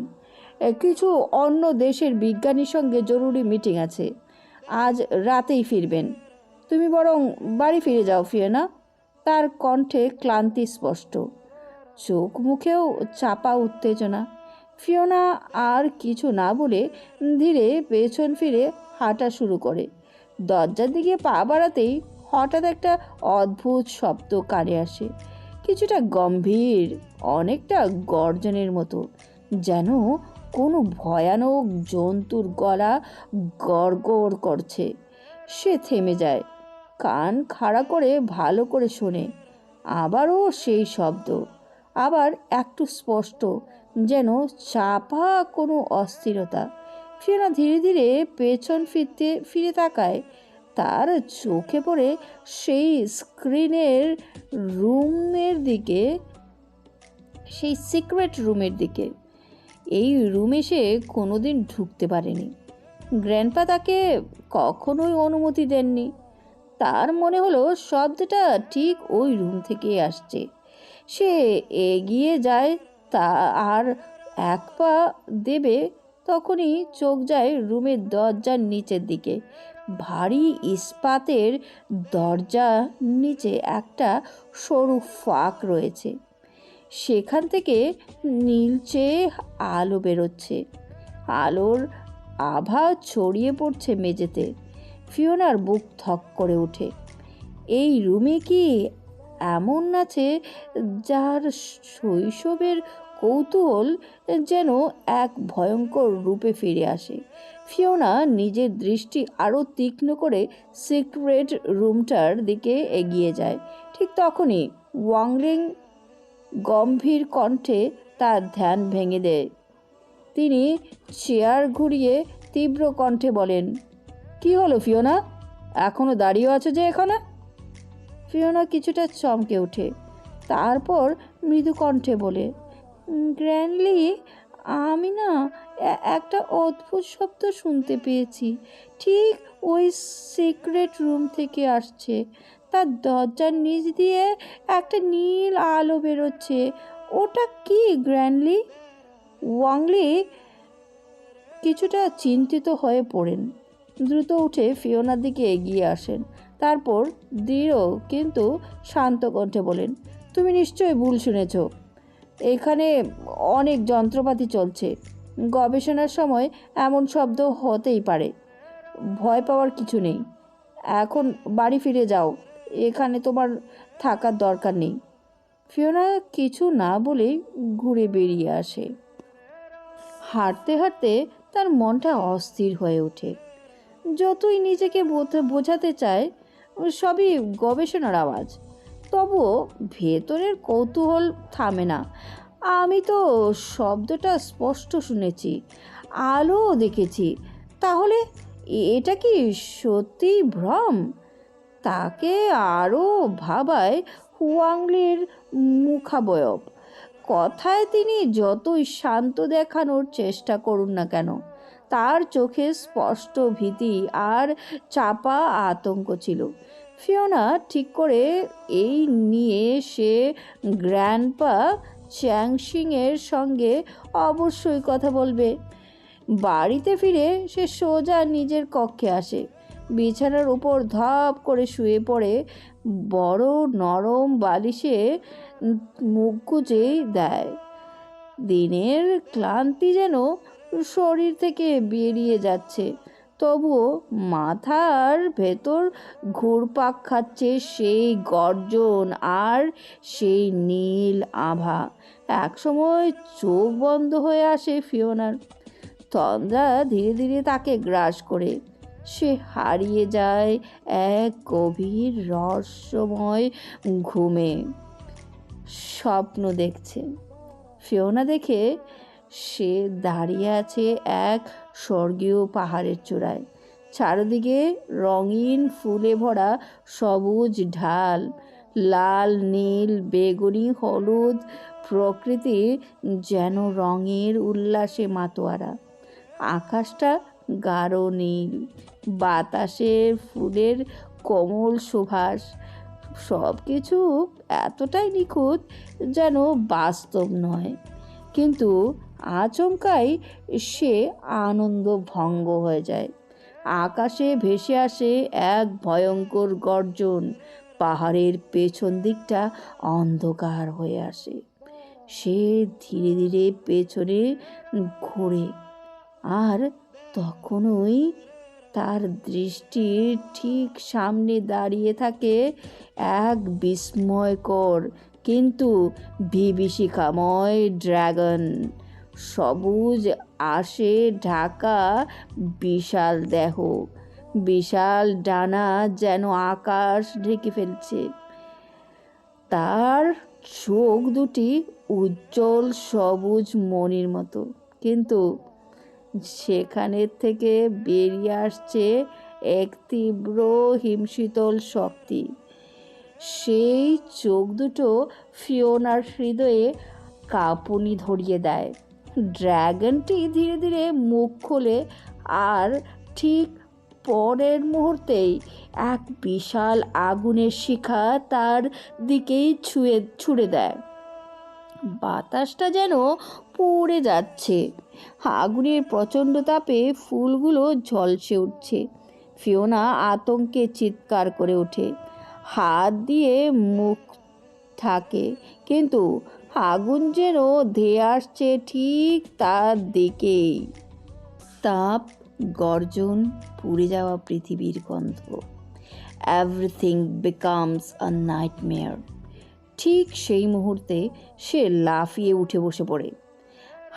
কিছু অন্য দেশের বিজ্ঞানীর সঙ্গে জরুরি মিটিং আছে, আজ রাতেই ফিরবেন। তুমি বরং বাড়ি ফিরে যাও ফিওনা। তার কণ্ঠে ক্লান্তি স্পষ্ট, চোখ মুখেও চাপা উত্তেজনা। ফিওনা আর কিছু না বলে ধীরে পেছন ফিরে হাঁটা শুরু করে। দরজার দিকে পা বাড়াতেই হঠাৎ একটা অদ্ভুত শব্দ কানে আসে, কিছুটা গম্ভীর, অনেকটা গর্জনের মতো, যেন কোনো ভয়ানক জন্তুর গলা গড়গড় করছে। সে থেমে যায়, কান খাড়া করে ভালো করে শোনে। আবারও সেই শব্দ, আবার একটু স্পষ্ট, যেন চাপা কোনো অস্থিরতা। ফিওনা ধীরে ধীরে পেছন ফিরে তাকায়। তার চোখে পড়ে সেই স্ক্রিনের রুমের দিকে, সেই সিক্রেট রুমের দিকে। এই রুমে সে কোনোদিন ঢুকতে পারেনি। গ্র্যান্ডপা তাকে কখনোই অনুমতি দেননি। তার মনে হলো শব্দটা ঠিক ওই রুম থেকেই আসছে। সে এগিয়ে যায়, তা আর এক পা দেবে, তখনই চোখ যায় রুমের দরজার নিচের দিকে। ভারী ইস্পাতের দরজা, নিচে একটা সরু ফাঁক রয়েছে, সেখান থেকে নীলচে আলো বেরোচ্ছে। আলোর আভা ছড়িয়ে পড়ছে মেঝেতে। ফিওনার বুক থক করে ওঠে। এই রুমে কি এমন আছে যার শৈশবের কৌতূহল যেন এক ভয়ঙ্কর রূপে ফিরে আসে? ফিওনা নিজের দৃষ্টি আরও তীক্ষ্ণ করে সিক্রেট রুমটার দিকে এগিয়ে যায়। ঠিক তখনই ওয়াংলিং গম্ভীর কণ্ঠে তার ধ্যান ভেঙে দেয়। তিনি চেয়ার ঘুরিয়ে তীব্র কণ্ঠে বলেন, কি হলো ফিওনা, এখনো দাঁড়িয়ে আছো যে এখানে? ফিওনা কিছুটা চমকে ওঠে, তারপর মৃদু কণ্ঠে বলে, গ্র্যান্ডলি, আমি না একটা অদ্ভুত শব্দ শুনতে পেয়েছি, ঠিক ওই সিক্রেট রুম থেকে আসছে। তার দরজার নিচ দিয়ে একটা নীল আলো বেরোচ্ছে। ওটা কি গ্র্যান্ডলি? ওয়াংলি কিছুটা চিন্তিত হয়ে পড়েন। দ্রুত উঠে ফিওনার দিকে এগিয়ে আসেন। তারপর দৃঢ় কিন্তু শান্ত কণ্ঠে বলেন, তুমি নিশ্চয়ই ভুল শুনেছ। এখানে অনেক যন্ত্রপাতি চলছে। গবেষণার সময় এমন শব্দ হতেই পারে। ভয় পাওয়ার কিছু নেই। এখন বাড়ি ফিরে যাও, এখানে তোমার থাকার দরকার নেই। ফিওনা কিছু না বলেই ঘুরে বেরিয়ে আসে। হাঁটতে হাঁটতে তার মনটা অস্থির হয়ে ওঠে। যতই নিজেকে বোঝাতে চায় সবই গবেষণার আওয়াজ, তবুও ভেতরের কৌতূহল থামে না। আমি তো শব্দটা স্পষ্ট শুনেছি, আলোও দেখেছি, তাহলে এটা কি সত্যিই ভ্রম? তাকে আরও ভাবায় হুয়াংলির মুখাবয়ব। কথায় তিনি যতই শান্ত দেখানোর চেষ্টা করুন না কেন, তার চোখে স্পষ্ট ভীতি আর চাপা আতঙ্ক ছিল। ফিওনা ঠিক করে এই নিয়ে সে গ্র্যান্ডপা চ্যাংশিংয়ের সঙ্গে অবশ্যই কথা বলবে। বাড়িতে ফিরে সে সোজা নিজের কক্ষে আসে। বিছানার উপর ধপ করে শুয়ে পড়ে বড় নরম বালিশে মুখ গুজেই দেয়। দিনের ক্লান্তি যেন শরীর থেকে বেরিয়ে যাচ্ছে, তবুও মাথার ভেতর ঘুরপাক খাচ্ছে সেই গর্জন আর সেই নীল আভা। একসময় চোখ বন্ধ হয়ে আসে ফিওনার। তন্দ্রা ধীরে ধীরে তাকে গ্রাস করে। সে হারিয়ে যায় এক গভীর রহস্যময় ঘুমে। স্বপ্ন দেখছে। ফিওনা দেখে সে দাঁড়িয়ে আছে এক স্বর্গীয় পাহাড়ের চূড়ায়। চারদিকে রঙিন ফুলে ভরা সবুজ ঢাল, লাল, নীল, বেগুনি, হলুদ, প্রকৃতি যেন রঙের উল্লাসে মাতোয়ারা। আকাশটা গাঢ় নীল, বাতাসে ফুলের কোমল সুবাস, সব কিছু এতটাই নিখুঁত যেন বাস্তব নয়। কিন্তু আচমকাই সে আনন্দ ভঙ্গ হয়ে যায়। আকাশে ভেসে আসে এক ভয়ঙ্কর গর্জন। পাহাড়ের পেছন দিকটা অন্ধকার হয়ে আসে। সে ধীরে ধীরে পেছনে ঘোরে, আর তখনই তার দৃষ্টির ঠিক সামনে দাঁড়িয়ে থাকে এক বিস্ময়কর কিন্তু বিভীষিকাময় ড্রাগন। সবুজ আঁশে ঢাকা বিশাল দেহ, বিশাল ডানা যেন আকাশ ঢেকে ফেলছে। তার চোখ দুটি উজ্জ্বল সবুজ মণির মতো, কিন্তু সেখানের থেকে বেরিয়ে আসছে এক তীব্র হিমশীতল শক্তি। সেই চোখ দুটো ফিওনার হৃদয়ে কাঁপুনি ধরিয়ে দেয়। ড্র্যাগনটি ধীরে ধীরে মুখ খোলে, আর ঠিক পরের মুহূর্তেই এক বিশাল আগুনের শিখা তার দিকেই ছুঁড়ে দেয়। বাতাসটা যেন পুড়ে যাচ্ছে, আগুনের প্রচণ্ড তাপে ফুলগুলো ঝলসে উঠছে। ফিওনা আতঙ্কে চিৎকার করে ওঠে, হাত দিয়ে মুখ থাকে, কিন্তু আগুন যেন ধেয়ে আসছে ঠিক তার দিকেই। তাপ, গর্জন, পুড়ে যাওয়া পৃথিবীর গন্ধ। এভরিথিং বিকামস আ নাইটমেয়ার। ঠিক সেই মুহূর্তে সে লাফিয়ে উঠে বসে পড়ে,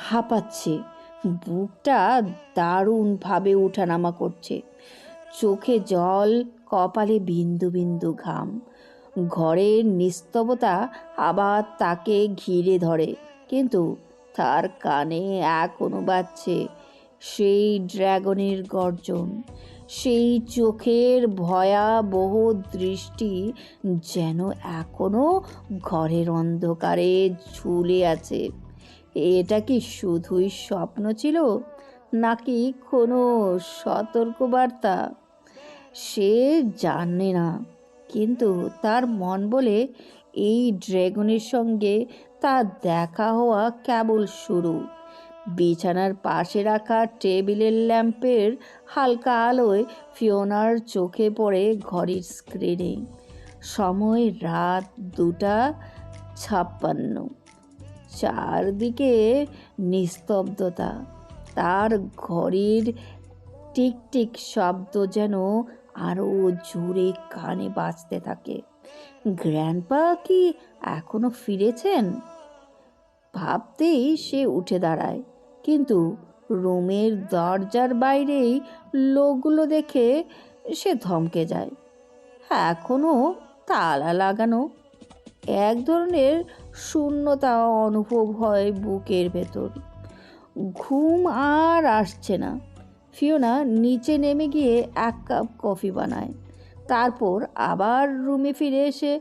হাঁপাচ্ছে, বুকটা দারুণভাবে ওঠানামা করছে, চোখে জল, কপালে বিন্দু বিন্দু ঘাম। ঘরের নিস্তবতা আবার তাকে ঘিরে ধরে, কিন্তু তার কানে এখনো বাজছে সেই ড্রাগনের গর্জন, সেই চোখের ভয়াবহ দৃষ্টি যেন এখনো ঘরের অন্ধকারে ঝুলে আছে। এটা কি শুধুই স্বপ্ন ছিল, নাকি কোনো সতর্কবার্তা? সে জানে না, কিন্তু তার মন বলে এই ড্রাগনের সঙ্গে তার দেখা হওয়া কেবল শুরু। বিছানার পাশে রাখা টেবিলের ল্যাম্পের হালকা আলোয় ফিওনার চোখে পড়ে ঘড়ির স্ক্রিনে। সময় রাত 2:56। চারদিকে নিস্তব্ধতা। তার ঘড়ির টিকটিক শব্দ যেন আরও জোরে কানে বাজতে থাকে। গ্র্যান্ডপা কি এখনো ফিরেছেন? ভাবতেই সে উঠে দাঁড়ায়, কিন্তু রুমের দরজার বাইরেই লোকগুলো দেখে সে থমকে যায়। এখনো তালা লাগানো। এক ধরনের শূন্যতা অনুভব হয় বুকের ভেতর। ঘুম আর আসছে না। ফিওনা নিচে নেমে গিয়ে 1 কাপ কফি বানায়, তারপর আবার রুমে ফিরে এসে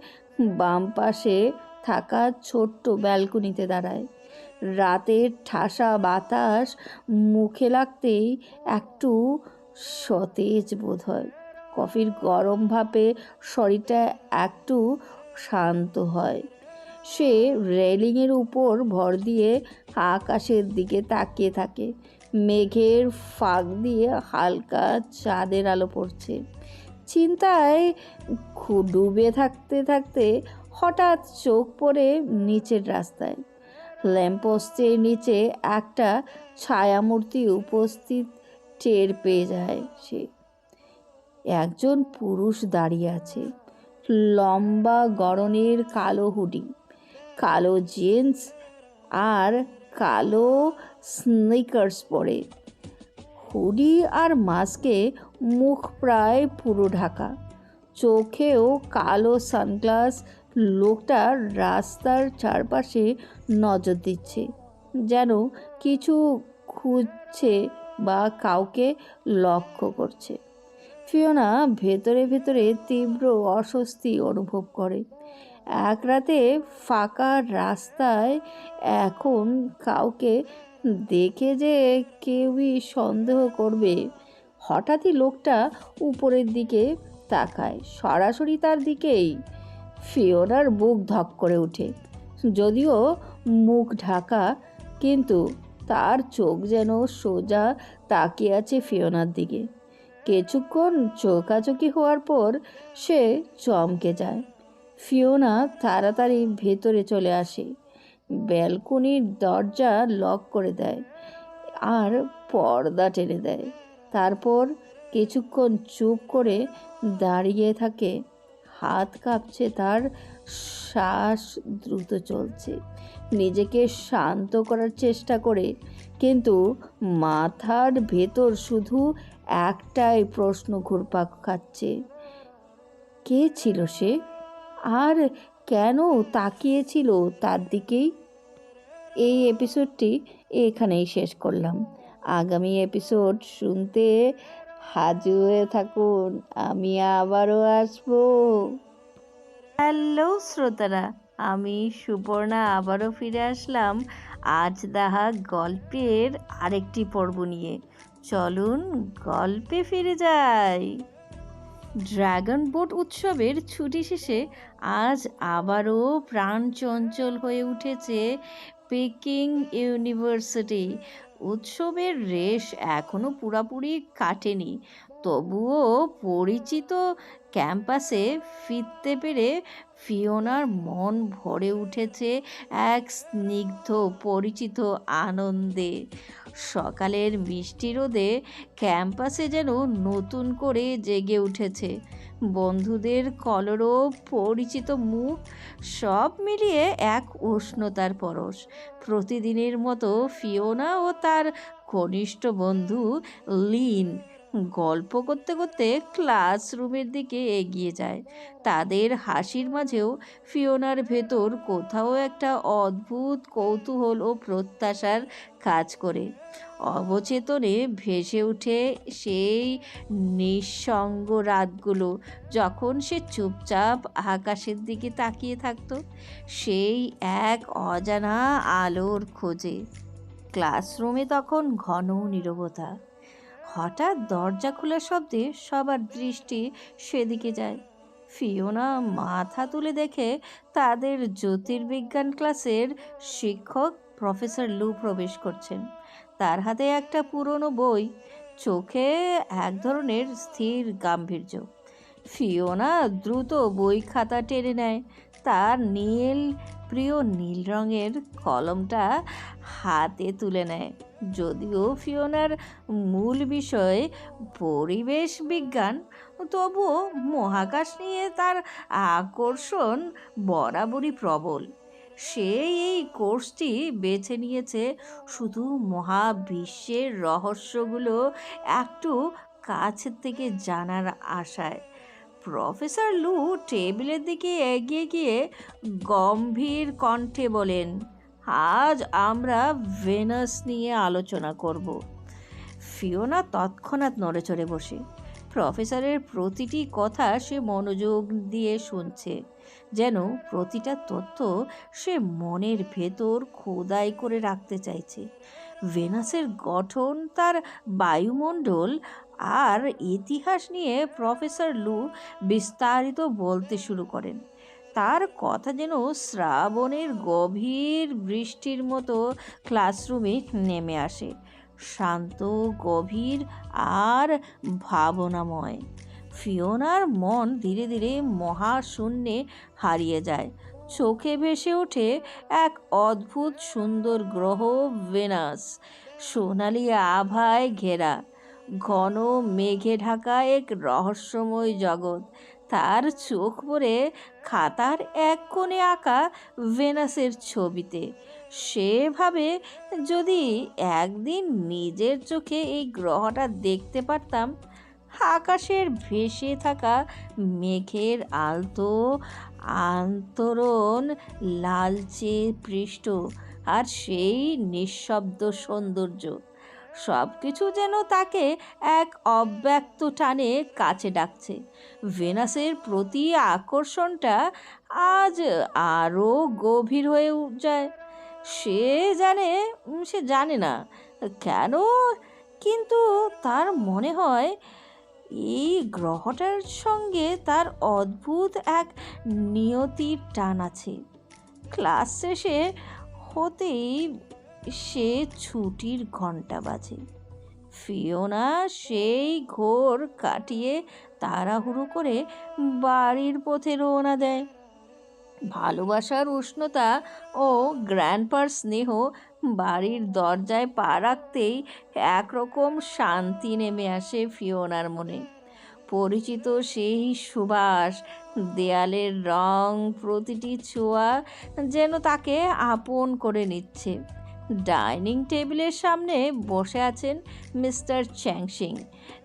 বাম পাশে থাকা ছোট্ট ব্যালকনিতে দাঁড়ায়। রাতের ঠাসা বাতাস মুখে লাগতেই একটু সতেজ বোধ হয়। কফির গরম ভাপে শরীরটা একটু শান্ত হয়। সে রেলিংয়ের উপর ভর দিয়ে আকাশের দিকে তাকিয়ে থাকে। মেঘের ফাঁক দিয়ে হালকা চাঁদের আলো পড়ছে। চিন্তায় ডুবে থাকতে থাকতে হঠাৎ চোখ পড়ে নিচের রাস্তায়। ল্যাম্পপোস্টের নিচে একটা ছায়ামূর্তি উপস্থিত টের পেয়ে যায় সে। একজন পুরুষ দাঁড়িয়ে আছে, লম্বা গড়নের কালো হুডি, কালো জিন্স আর কালো স্নিকার্স পরে। হুডি আর মাস্কে মুখ প্রায় পুরো ঢাকা, চোখেও কালো সানগ্লাস। লোকটা রাস্তার চারপাশে নজর দিচ্ছে, যেন কিছু খুঁজছে বা কাউকে লক্ষ্য করছে। ফিওনা ভেতরে ভেতরে তীব্র অস্বস্তি অনুভব করে। এক রাতে ফাঁকা রাস্তায় এখন কাউকে দেখে যে কেউই সন্দেহ করবে। হঠাৎই লোকটা উপরের দিকে তাকায়, সরাসরি তার দিকেই। ফিওনার বুক ধক করে ওঠে, যদিও মুখ ঢাকা, কিন্তু তার চোখ যেন সোজা তাকিয়ে আছে ফিওনার দিকে। কিছুক্ষণ চোখাচোখি হওয়ার পর সে চমকে যায়। ফিওনা তাড়াতাড়ি ভেতরে চলে আসে, ব্যালকনির দরজা লক করে দেয় আর পর্দা টেনে দেয়। তারপর কিছুক্ষণ চুপ করে দাঁড়িয়ে থাকে, হাত কাঁপছে তার, শ্বাস দ্রুত চলছে। নিজেকে শান্ত করার চেষ্টা করে, কিন্তু মাথার ভেতর শুধু একটাই প্রশ্ন ঘুরপাক খাচ্ছে, কে ছিল সে, আর কেন তাকিয়েছিল তার দিকেই। এই এপিসোডটি এখানেই শেষ করলাম। আগামী এপিসোড শুনতে হাজির হয়ে থাকুন, আমি আবারও আসবো। হ্যালো শ্রোতারা, আমি সুপর্ণা আবারও ফিরে আসলাম আজ দাহা গল্পের আরেকটি পর্ব নিয়ে। চলুন গল্পে ফিরে যাই। ড্রাগন বোট উৎসবের ছুটি শেষে আজ আবারও প্রাণচঞ্চল হয়ে উঠেছে পেকিং ইউনিভার্সিটি। উৎসবের রেশ এখনো পুরোপুরি কাটেনি, তবুও পরিচিত ক্যাম্পাসে ফিরতে পেরে ফিওনার মন ভরে উঠেছে এক স্নিগ্ধ পরিচিত আনন্দে। সকালের মিষ্টি রোদে ক্যাম্পাসে যেন নতুন করে জেগে উঠেছে। বন্ধুদের কলরব, পরিচিত মুখ, সব মিলিয়ে এক উষ্ণতার পরশ। প্রতিদিনের মতো ফিওনা ও তার ঘনিষ্ঠ বন্ধু লিন গল্প করতে করতে ক্লাসরুমের দিকে এগিয়ে যায়। তাদের হাসির মাঝেও ফিওনার ভেতর কোথাও একটা অদ্ভুত কৌতূহল ও প্রত্যাশার কাজ করে। অবচেতনে ভেসে ওঠে সেই নিঃসঙ্গ রাতগুলো, যখন সে চুপচাপ আকাশের দিকে তাকিয়ে থাকত, সেই এক অজানা আলোর খোঁজে। ক্লাসরুমে তখন ঘন নীরবতা। হঠাৎ দরজা খোলার শব্দে সবার দৃষ্টি সেদিকে যায়। ফিওনা মাথা তুলে দেখে তাদের জ্যোতির্বিজ্ঞান ক্লাসের শিক্ষক প্রফেসর লু প্রবেশ করছেন। তার হাতে একটা পুরনো বই, চোখে এক ধরনের স্থির গাম্ভীর্য। ফিওনা দ্রুত বই খাতা টেনে নেয়, তার প্রিয় নীল রঙের কলমটা হাতে তুলে নেয়। যদিও ফিওনার মূল বিষয় পরিবেশ বিজ্ঞান, তবুও মহাকাশ নিয়ে তার আকর্ষণ বরাবরই প্রবল। সে এই কোর্সটি বেছে নিয়েছে শুধু মহাবিশ্বের রহস্যগুলো একটু কাছের থেকে জানার আশায়। প্রফেসর লু টেবিলের দিকে এগিয়ে গিয়ে গম্ভীর কণ্ঠে বলেন, আজ আমরা ভেনাস নিয়ে আলোচনা করব। ফিওনা তৎক্ষণাৎ নড়ে চড়ে বসে। প্রফেসরের প্রতিটি কথা সে মনোযোগ দিয়ে শুনছে, যেন প্রতিটা তথ্য সে মনের ভেতর খোদাই করে রাখতে চাইছে। ভেনাসের গঠন, তার বায়ুমণ্ডল আর ইতিহাস নিয়ে প্রফেসর লু বিস্তারিত বলতে শুরু করেন। তার কথা যেন শ্রাবণের গভীর বৃষ্টির মতো ক্লাসরুমে নেমে আসে, শান্ত, গভীর আর ভাবনাময়। ফিওনার মন ধীরে ধীরে মহাশূন্যে হারিয়ে যায়। চোখে ভেসে ওঠে এক অদ্ভুত সুন্দর গ্রহ ভেনাস, সোনালি আভায় ঘেরা, ঘন মেঘে ঢাকা এক রহস্যময় জগৎ। তার চোখ পড়ে খাতার এক কোণে আঁকা ভেনাসের ছবিতে। সে ভাবে, যদি একদিন নিজের চোখে এই গ্রহটা দেখতে পারতাম। আকাশের ভেসে থাকা মেঘের আলতো আন্তরণ, লালচে পৃষ্ঠ, আর সেই নিঃশব্দ সৌন্দর্য, সব কিছু যেন তাকে এক অব্যক্ত টানে কাছে ডাকছে। ভেনাসের প্রতি আকর্ষণটা আজ আরও গভীর হয়ে যায়। সে জানে না কেন, কিন্তু তার মনে হয় এই গ্রহটার সঙ্গে তার অদ্ভুত এক নিয়তির টান আছে। ক্লাস শেষে হতেই সে ছুটির ঘন্টা বাজে। ফিওনা সেই ঘোর কাটিয়ে তাড়াহুড়ো করে বাড়ির পথে রওনা দেয়। ভালোবাসার উষ্ণতা ও গ্র্যান্ডপার স্নেহ বাড়ির দরজায় পা রাখতেই একরকম শান্তি নেমে আসে ফিওনার মনে। পরিচিত সেই সুবাস, দেয়ালের রং, প্রতিটি ছোঁয়া যেন তাকে আপন করে নিচ্ছে। ডাইনিং টেবিলের সামনে বসে আছেন মিস্টার চ্যাংশিং।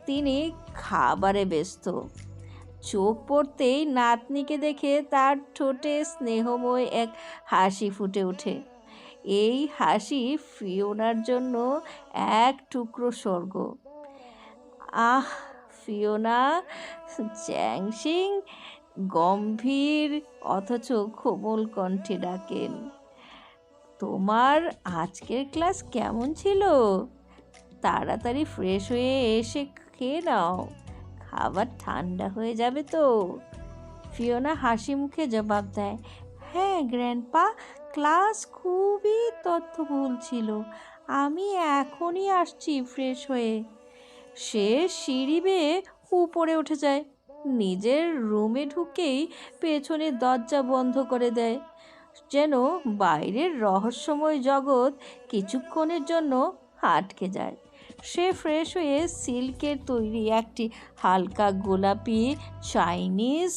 তিনি খাবারে ব্যস্ত। চোখ পড়তেই নাতনিকে দেখে তার ঠোঁটে স্নেহময় এক হাসি ফুটে ওঠে। এই হাসি ফিওনার জন্য এক টুকরো স্বর্গ। আহ, ফিওনা, চ্যাংশিং গম্ভীর অথচ কোমল কণ্ঠে ডাকেন। তোমার আজকের ক্লাস কেমন ছিল? তাড়াতাড়ি ফ্রেশ হয়ে এসে খেয়ে নাও, খাবার ঠান্ডা হয়ে যাবে তো। ফিওনা হাসি মুখে জবাব দেয়, হ্যাঁ গ্র্যান্ডপা, ক্লাস খুবই তথ্যবহুল ছিল, আমি এখনই আসছি ফ্রেশ হয়ে। সে সিঁড়ি বেয়ে উপরে উঠে যায়। নিজের রুমে ঢুকেই পেছনের দরজা বন্ধ করে দেয়, যেন বাইরের রহস্যময় জগৎ কিছুক্ষণের জন্য আটকে যায়। সে ফ্রেশ হয়ে সিল্কের তৈরি একটি হালকা গোলাপি চাইনিজ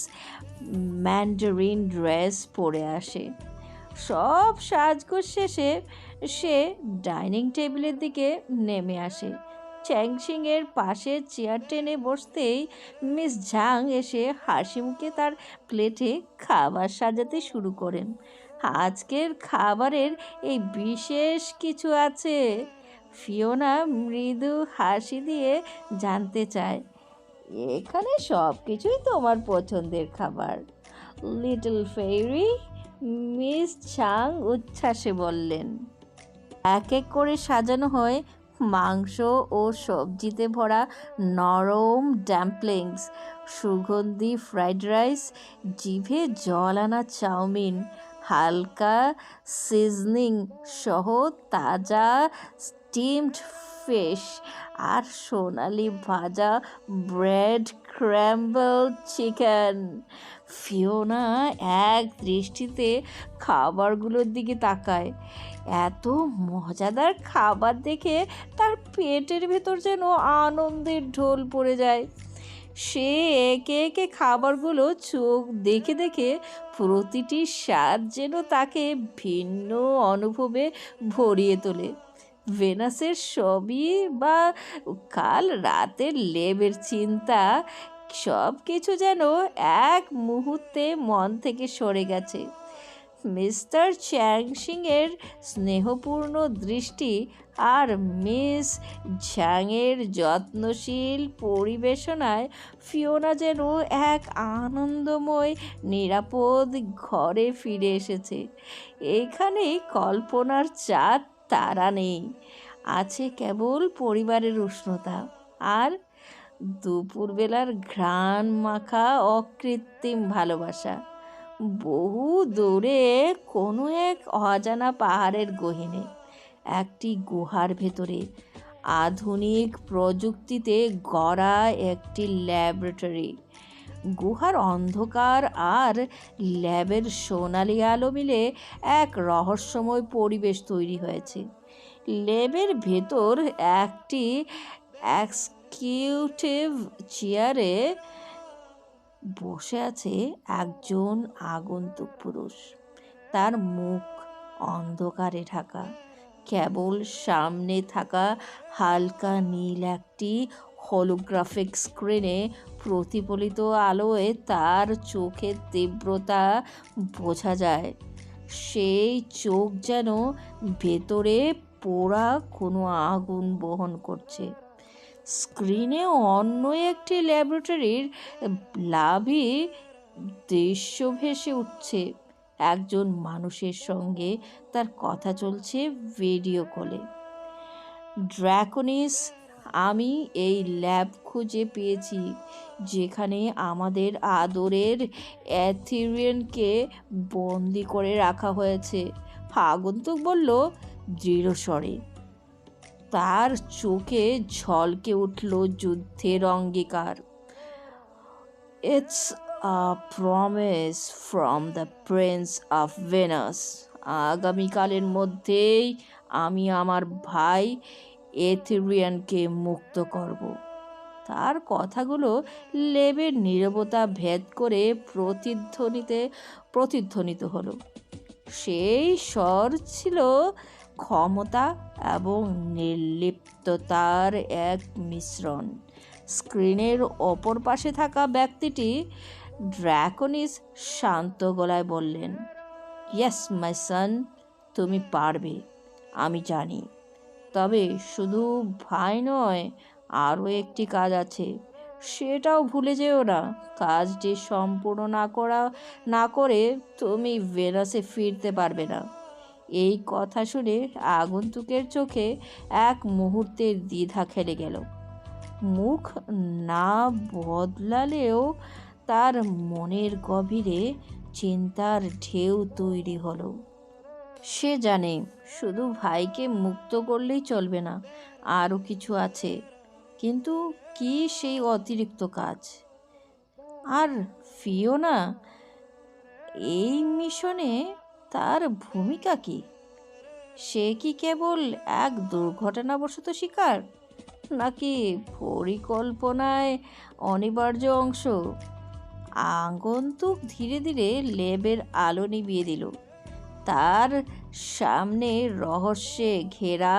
ম্যান্ডারিন ড্রেস পরে আসে। সব সাজগোজ শেষে সে ডাইনিং টেবিলের দিকে নেমে আসে। চ্যাংশিংয়ের পাশে চেয়ার টেনে বসতেই মিস ঝাং এসে হাসি মুখে তার প্লেটে খাবার সাজাতে শুরু করেন। আজকের খাবারের এই বিশেষ কিছু আছে? ফিওনা মৃদু হাসি দিয়ে জানতে চায়। এখানে সব কিছুই তোমার পছন্দের খাবার, লিটল ফেরি, মিস ঝাং উচ্ছ্বাসে বললেন। এক এক করে সাজানো হয় মাংস ও সবজিতে ভরা নরম ডাম্পলিংস, সুগন্ধি ফ্রাইড রাইস, জিভে জল আনা চাউমিন, হালকা সিজনিং সহ তাজা স্টিমড ফিশ, আর সোনালি ভাজা ব্রেড ক্র্যাম্বল চিকেন। ফিওনা এক দৃষ্টিতে খাবারগুলোর দিকে তাকায়। এত মজাদার খাবার দেখে তার পেটের ভেতর যেন আনন্দের ঢোল পড়ে যায়। সে একে একে খাবারগুলো চোখ দেখে দেখে প্রতিটি স্বাদ যেন তাকে ভিন্ন অনুভবে ভরিয়ে তোলে। ভেনাসের সবই বা কাল রাতের লেবের চিন্তা, সব কিছু যেন এক মুহূর্তে মন থেকে সরে গেছে। মিস্টার চ্যাংশিংয়ের স্নেহপূর্ণ দৃষ্টি আর মিস ঝ্যাংয়ের যত্নশীল পরিবেশনায় ফিওনা যেন এক আনন্দময় নিরাপদ ঘরে ফিরে এসেছে। এইখানে কল্পনার চাঁদ তারা নেই, আছে কেবল পরিবারের উষ্ণতা আর দুপুরবেলার ঘ্রাণ মাখা অকৃত্রিম ভালোবাসা। বহু দূরে কোনো এক অজানা পাহাড়ের গহীনে একটি গুহার ভেতরে আধুনিক প্রযুক্তিতে গড়া একটি ল্যাবরেটরি। গুহার অন্ধকার আর ল্যাবের সোনালি আলো মিলে এক রহস্যময় পরিবেশ তৈরি হয়েছে। ল্যাবের ভেতর একটি এক্সিকিউটিভ চেয়ারে বসে আছে একজন আগন্তুক পুরুষ। তার মুখ অন্ধকারে ঢাকা, কেবল সামনে থাকা হালকা নীল একটি হলোগ্রাফিক স্ক্রিনে প্রতিফলিত আলোয় তার চোখের তীব্রতা বোঝা যায়। সেই চোখ যেন ভেতরে পোড়া কোনো আগুন বহন করছে। স্ক্রিনে অন্য একটি ল্যাবরেটরির লাভই দৃশ্য ভেসে উঠছে। একজন মানুষের সঙ্গে তার কথা চলছে ভিডিও কলে। ড্রাকোনিস, আমি এই ল্যাব খুঁজে পেয়েছি যেখানে আমাদের আদরের অ্যাথেরিয়ানকে বন্দি করে রাখা হয়েছে, আগন্তুক বলল দৃঢ় স্বরে। তার চোখে ঝলকে উঠল যুদ্ধের অঙ্গীকার। It's a promise from the Prince of venous. আগামীকালের মধ্যেই আমি আমার ভাই এথেরিয়ানকে মুক্ত করব। তার কথাগুলো লেবের নীরবতা ভেদ করে প্রতিধ্বনিত হলো। সেই স্বর ছিল ক্ষমতা এবং নির্লিপ্ততার এক মিশ্রণ। স্ক্রিনের অপর পাশে থাকা ব্যক্তিটি ড্র্যাকনিস শান্ত গলায় বললেন, ইয়েস মাই সন, তুমি পারবে, আমি জানি। তবে শুধু ভাই নয়, আরও একটি কাজ আছে, সেটাও ভুলে যেও না। কাজটি সম্পূর্ণ না করে তুমি ভেনাসে ফিরতে পারবে না। এই কথা শুনে আগন্তুকের চোখে এক মুহূর্তের দ্বিধা খেলে গেল। মুখ না বদলালেও তার মনের গভীরে চিন্তার ঢেউ তৈরি হলো। সে জানে শুধু ভাইকে মুক্ত করলেই চলবে না, আরও কিছু আছে। কিন্তু কি সেই অতিরিক্ত কাজ? আর ফিওনা, এই মিশনে তার ভূমিকা কি? সে কি কেবল এক দুর্ঘটনাবশত শিকার, নাকি পরিকল্পনায় অনিবার্য অংশ? আগন্তুক ধীরে ধীরে লেবের আলো নিভিয়ে দিল। তার সামনে রহস্যে ঘেরা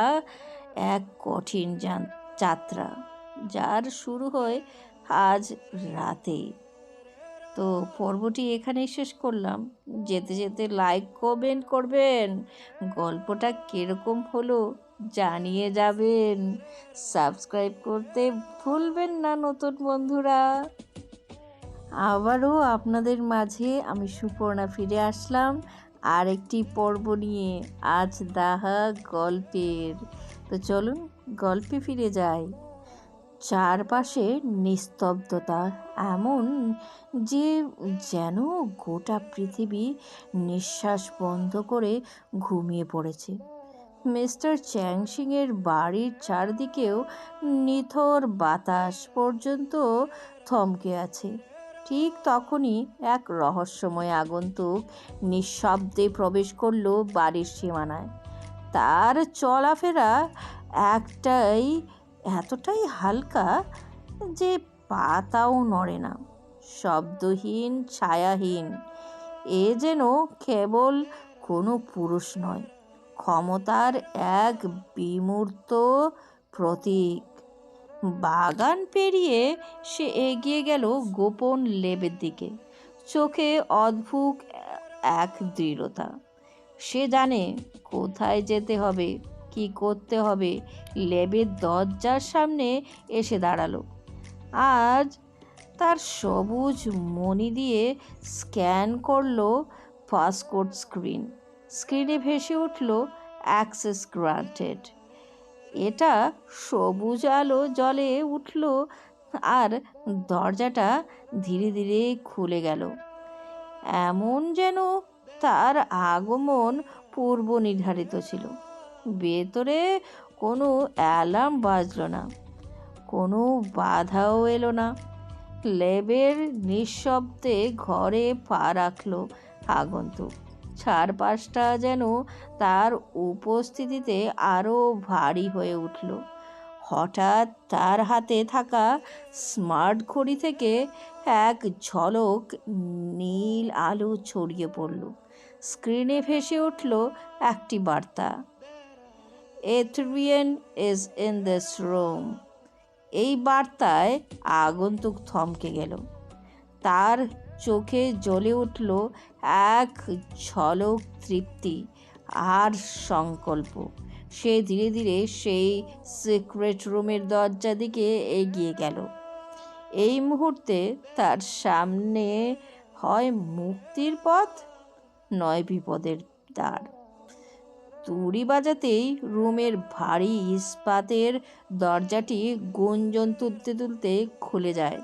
এক কঠিন যাত্রা, যার শুরু হয় আজ রাতেই। তো পর্বটি এখানেই শেষ করলাম। যেতে যেতে লাইক কমেন্ট করবেন, গল্পটা কীরকম হলো জানিয়ে যাবেন, সাবস্ক্রাইব করতে ভুলবেন না নতুন বন্ধুরা। আবারও আপনাদের মাঝে আমি সুপর্ণা ফিরে আসলাম আরেকটি পর্ব নিয়ে, আজ দাহা গল্পের। তো চলুন গল্পে ফিরে যাই। চারপাশে নিস্তব্ধতা এমন যে যেন গোটা পৃথিবী নিঃশ্বাস বন্ধ করে ঘুমিয়ে পড়েছে। মিস্টার চ্যাংশিংয়ের বাড়ির চারদিকেও নিথর বাতাস পর্যন্ত থমকে আছে। ঠিক তখনই এক রহস্যময় আগন্তুক নিঃশব্দে প্রবেশ করল বাড়ির সীমানায়। তার চলাফেরা এতটাই হালকা যে পাতাও নড়ে না, শব্দহীন, ছায়াহীন। এ যেন কেবল কোনো পুরুষ নয়, ক্ষমতার এক বিমূর্ত প্রতীক। বাগান পেরিয়ে সে এগিয়ে গেল গোপন লেবের দিকে, চোখে অদ্ভুত এক দৃঢ়তা। সে জানে কোথায় যেতে হবে, কি করতে হবে। লেবের দরজার সামনে এসে দাঁড়ালো। আজ তার সবুজ মণি দিয়ে স্ক্যান করলো পাসকোড স্ক্রিনে ভেসে উঠল অ্যাক্সেস গ্রান্টেড। এটা সবুজ আলো জ্বলে উঠল আর দরজাটা ধীরে ধীরে খুলে গেল, এমন যেন তার আগমন পূর্ব নির্ধারিত ছিল। ভেতরে কোনো অ্যালার্ম বাজল না, কোনো বাধাও এলো না। লেবের নিঃশব্দে ঘরে পা রাখল আগন্তুক। চারপাশটা যেন তার উপস্থিতিতে আরও ভারী হয়ে উঠল। হঠাৎ তার হাতে থাকা স্মার্ট ঘড়ি থেকে এক ঝলক নীল আলো ছড়িয়ে পড়ল। স্ক্রিনে ভেসে উঠল একটি বার্তা, এথেরিয়ান ইজ ইন দিস রুম। এই বার্তায় আগন্তুক থমকে গেল। তার চোখে জ্বলে উঠল এক ঝলক তৃপ্তি আর সংকল্প। সে ধীরে ধীরে সেই সিক্রেট রুমের দরজার দিকে এগিয়ে গেল। এই মুহূর্তে তার সামনে হয় মুক্তির পথ, নয় বিপদের দ্বার। তুড়ি বাজাতেই রুমের ভারী ইস্পাতের দরজাটি গুঞ্জন তুলতে তুলতে খুলে যায়।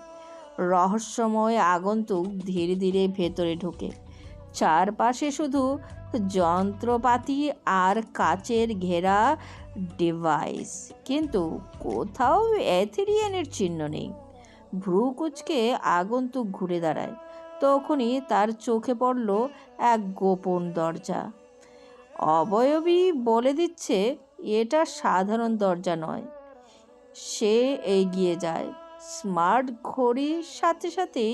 রহস্যময় আগন্তুক ধীরে ধীরে ভেতরে ঢোকে। চারপাশে শুধু যন্ত্রপাতি আর কাচের ঘেরা ডিভাইস, কিন্তু কোথাও এথেরিয়ানের চিহ্ন নেই। ভ্রু কুঁচকে আগন্তুক ঘুরে দাঁড়ায়। তখনই তার চোখে পড়ল এক গোপন দরজা। অবয়বই বলে দিচ্ছে এটা সাধারণ দরজা নয়। সে এগিয়ে যায়, স্মার্ট ঘড়ির সাথে সাথেই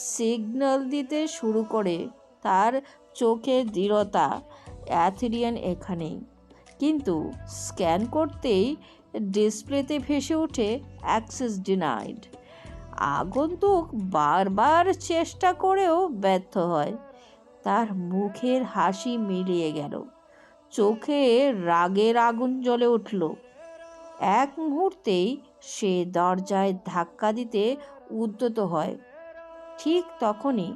সিগন্যাল দিতে শুরু করে। তার চোখের দৃঢ়তা, অ্যাথেরিয়ান এখানেই। কিন্তু স্ক্যান করতেই ডিসপ্লেতে ভেসে ওঠে অ্যাক্সেস ডিনাইড। আগন্তুক বারবার চেষ্টা করেও ব্যর্থ হয়। তার মুখের হাসি মিলিয়ে গেল, চোখে রাগের আগুন জ্বলে উঠল। এক মুহূর্তেই সে দরজায় ধাক্কা দিতে উদ্যত হয়। ঠিক তখনই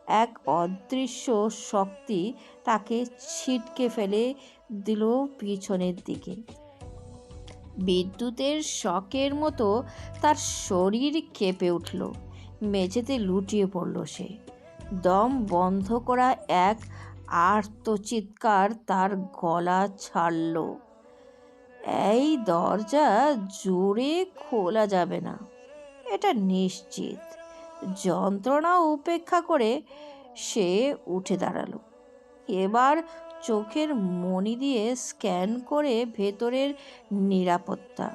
এক অদৃশ্য শক্তি তাকে ছিটকে ফেলে দিল পিছনের দিকে। বিদ্যুতের শকের মতো তার শরীর কেঁপে উঠল। মেঝেতে লুটিয়ে পড়ল সে। দম বন্ধ করা এক আর্তচিৎকার তার গলা ছাড়ল। এই দরজা জোরে খোলা যাবে না, এটা নিশ্চিত। যন্ত্রণা উপেক্ষা করে সে উঠে দাঁড়ালো। এবার চোখের মণি দিয়ে স্ক্যান করে ভেতরের নিরাপত্তা।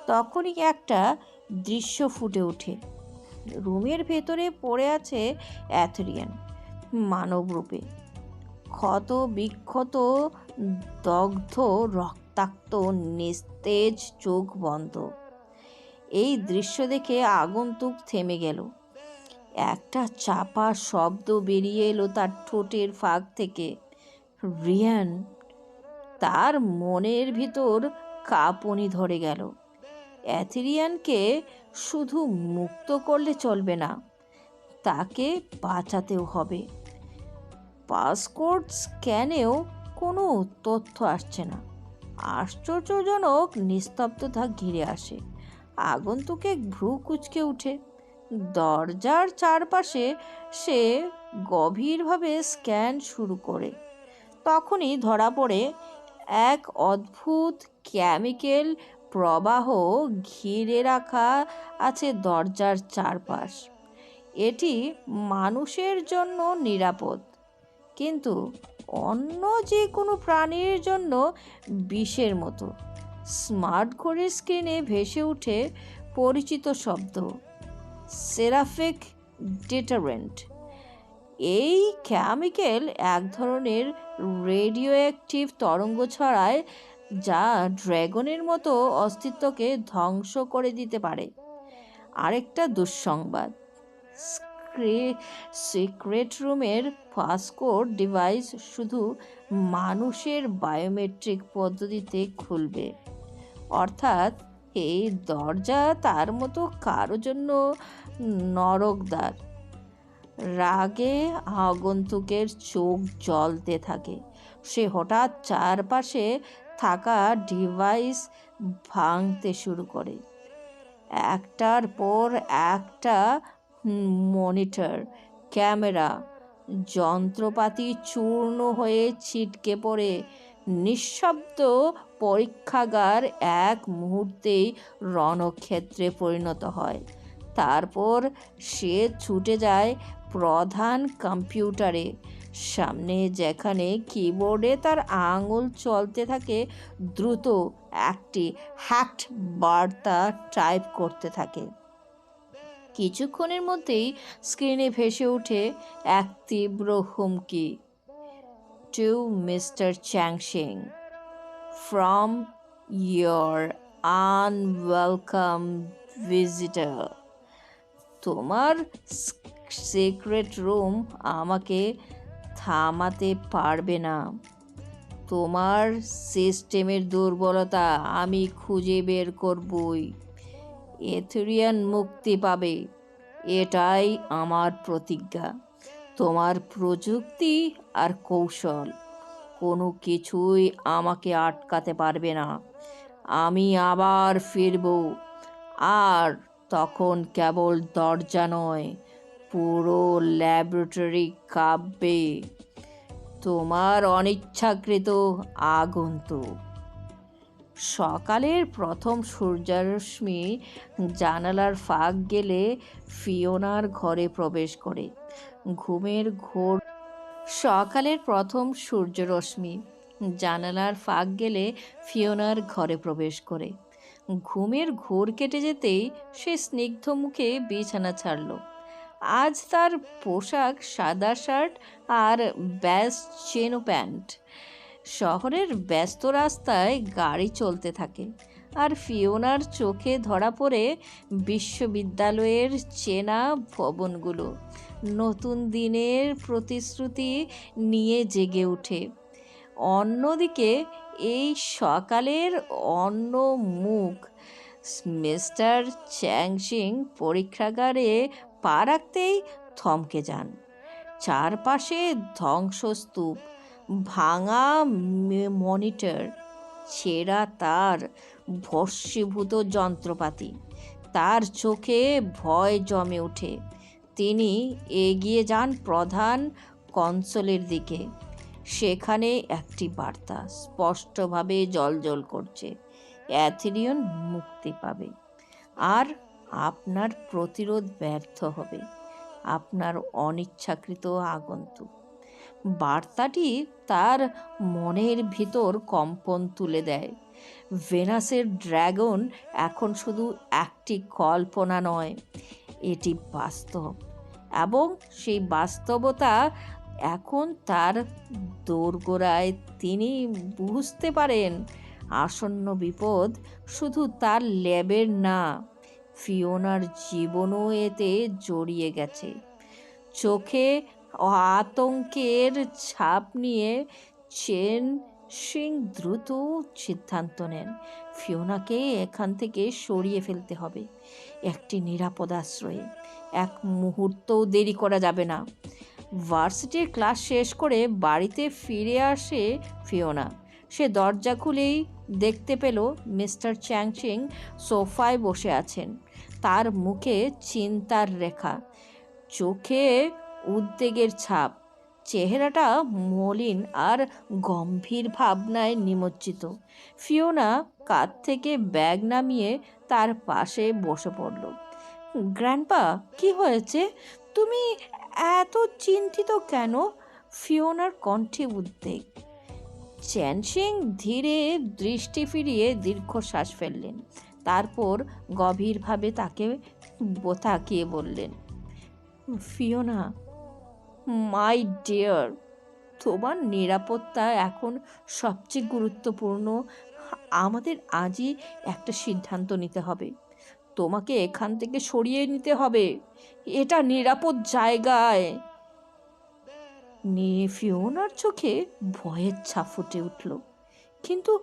তখনই একটা দৃশ্য ফুটে ওঠে। রুমের ভেতরে পড়ে আছে অ্যাথেরিয়ান, মানবরূপে, ক্ষত বিক্ষত, দগ্ধ, রক্তাক্ত, নিস্তেজ, চোখ বন্ধ। এই দৃশ্য দেখে আগন্তুক থেমে গেল। একটা চাপা শব্দ বেরিয়ে এলো তার ঠোঁটের ফাঁক থেকে, রিয়ান। তার মনের ভিতর কাঁপুনি ধরে গেল। অ্যাথেরিয়ানকে শুধু মুক্ত করলে চলবে না, তাকে বাঁচাতেও হবে। পাসকোড স্ক্যানেও কোনো তথ্য আসছে না। আশ্চর্যজনক নিস্তব্ধতা ঘিরে আসে। আগন্তুকে ভ্রু কুঁচকে উঠে। দরজার চারপাশে সে গভীরভাবে স্ক্যান শুরু করে। তখনই ধরা পড়ে এক অদ্ভুত কেমিক্যাল প্রবাহ ঘিরে রাখা আছে দরজার চারপাশ। এটি মানুষের জন্য নিরাপদ, কিন্তু অন্য যে কোনো প্রাণীর জন্য বিষের মতো। স্মার্ট ঘড়ির স্ক্রিনে ভেসে উঠে পরিচিত শব্দ, সেরাফিক ডিটারেন্ট। এই কেমিক্যাল এক ধরনের রেডিও অ্যাক্টিভ তরঙ্গ ছড়ায়, যা ড্রাগনের মতো অস্তিত্বকে ধ্বংস করে দিতে পারে। আরেকটা দুঃসংবাদ, সিক্রেট রুমের পাসকোড ডিভাইস শুধু মানুষের বায়োমেট্রিক পদ্ধতিতে খুলবে। অর্থাৎ এই দরজা তার মতো কারো জন্য নরকদ্বার। রাগে আগন্তুকের চোখ জ্বলতে থাকে। সে হঠাৎ চারপাশে থাকা ডিভাইস ভাঙতে শুরু করে। একটার পর একটা মনিটর, ক্যামেরা, যন্ত্রপাতি চূর্ণ হয়ে ছিটকে পড়ে। নিঃশব্দ পরীক্ষাগার এক মুহূর্তেই রণক্ষেত্রে পরিণত হয়। তারপর সে ছুটে যায় প্রধান কম্পিউটারে সামনে, যেখানে কিবোর্ডে তার আঙুল চলতে থাকে। দ্রুত একটি হ্যাকড বার্তা টাইপ করতে থাকে। কিছুক্ষণের মধ্যেই স্ক্রিনে ভেসে ওঠে এক তীব্র হুমকি, to mister Changshing, from your unwelcome visitor. তোমার সিক্রেট রুম আমাকে থামাতে পারবে না। তোমার সিস্টেমের দুর্বলতা আমি খুঁজে বের করবই। এথেরিয়ান মুক্তি পাবে, এটাই আমার প্রতিজ্ঞা। তোমার প্রযুক্তি আর কৌশল কোনো কিছুই আমাকে আটকাতে পারবে না। আমি আবার ফিরব, আর তখন কেবল দরজা নয়, পুরো ল্যাবরেটরি কাঁপবে। তোমার অনিচ্ছাকৃত আগন্তুক। সকালের প্রথম সূর্যরশ্মি জানালার ফাঁক গেলে ফিওনার ঘরে প্রবেশ করে। ঘুমের ঘোর সকালের প্রথম সূর্যরশ্মি জানালার ফাঁক গেলে ফিওনার ঘরে প্রবেশ করে। ঘুমের ঘোর কেটে যেতেই সে স্নিগ্ধ মুখে বিছানা ছাড়ল। আজ তার পোশাক সাদা শার্ট আর ব্যাজ চেনো প্যান্ট। শহরের ব্যস্ত রাস্তায় গাড়ি চলতে থাকে, আর ফিওনার চোখে ধরা পড়ে বিশ্ববিদ্যালয়ের চেনা ভবনগুলো নতুন দিনের প্রতিশ্রুতি নিয়ে জেগে ওঠে। অন্যদিকে এই সকালের অন্য মুখ। মিস্টার চ্যাংশিং পরীক্ষাগারে পা রাখতেই থমকে যান। চারপাশে ধ্বংসস্তূপ, ভাঙা মনিটর, ছেঁড়া তার, ভস্মীভূত যন্ত্রপাতি। তার চোখে ভয় জমে ওঠে। তিনি এগিয়ে যান প্রধান কনসোলের দিকে। সেখানে একটি বার্তা স্পষ্টভাবে জ্বলজ্বল করছে: অ্যাথেরিয়ন মুক্তি পাবে, আর আপনার প্রতিরোধ ব্যর্থ হবে, আপনার অনিচ্ছাকৃত আগন্তুক। বার্তাটি তার মনের ভিতর কম্পন তুলে দেয়। ভেনাসের ড্রাগন এখন শুধু একটি কল্পনা নয়, এটি বাস্তব, এবং সেই বাস্তবতা এখন তার দোরগোড়ায়। তিনি বুঝতে পারেন আসন্ন বিপদ শুধু তার ল্যাবের না, ফিওনার জীবনও এতে জড়িয়ে গেছে। চোখে আতঙ্কের ছাপ নিয়ে চেন সিং দ্রুত সিদ্ধান্ত নেন ফিওনাকে এখান থেকে সরিয়ে ফেলতে হবে, একটি নিরাপদ আশ্রয়ে। এক মুহূর্তও দেরি করা যাবে না। ভার্সিটির ক্লাস শেষ করে বাড়িতে ফিরে আসে ফিওনা। সে দরজা খুলেই দেখতে পেল মিস্টার চ্যাংশিং সোফায় বসে আছেন। তার মুখে চিন্তার রেখা, চোখে উদ্বেগের ছাপ, চেহারাটা মলিন আর গম্ভীর ভাবনায় নিমজ্জিত। ফিওনা কাঁধ থেকে ব্যাগ নামিয়ে তার পাশে বসে পড়ল। গ্র্যান্ডপা, কি হয়েছে? তুমি এত চিন্তিত কেন? ফিওনার কণ্ঠে উদ্বেগ। চ্যানসিং ধীরে দৃষ্টি ফিরিয়ে দীর্ঘশ্বাস ফেললেন। তারপর গভীরভাবে তাকে তাকিয়ে বললেন, ফিওনা, মাই ডিয়ার, তোমার নিরাপত্তা এখন সবচেয়ে গুরুত্বপূর্ণ। আমাদের আজই একটা সিদ্ধান্ত নিতে হবে। তোমাকে এখান থেকে সরিয়ে নিতে হবে, এটা নিরাপদ জায়গায়। ফিওনার চোখে ভয়ের ছাপ ফুটে উঠল। কিন্তু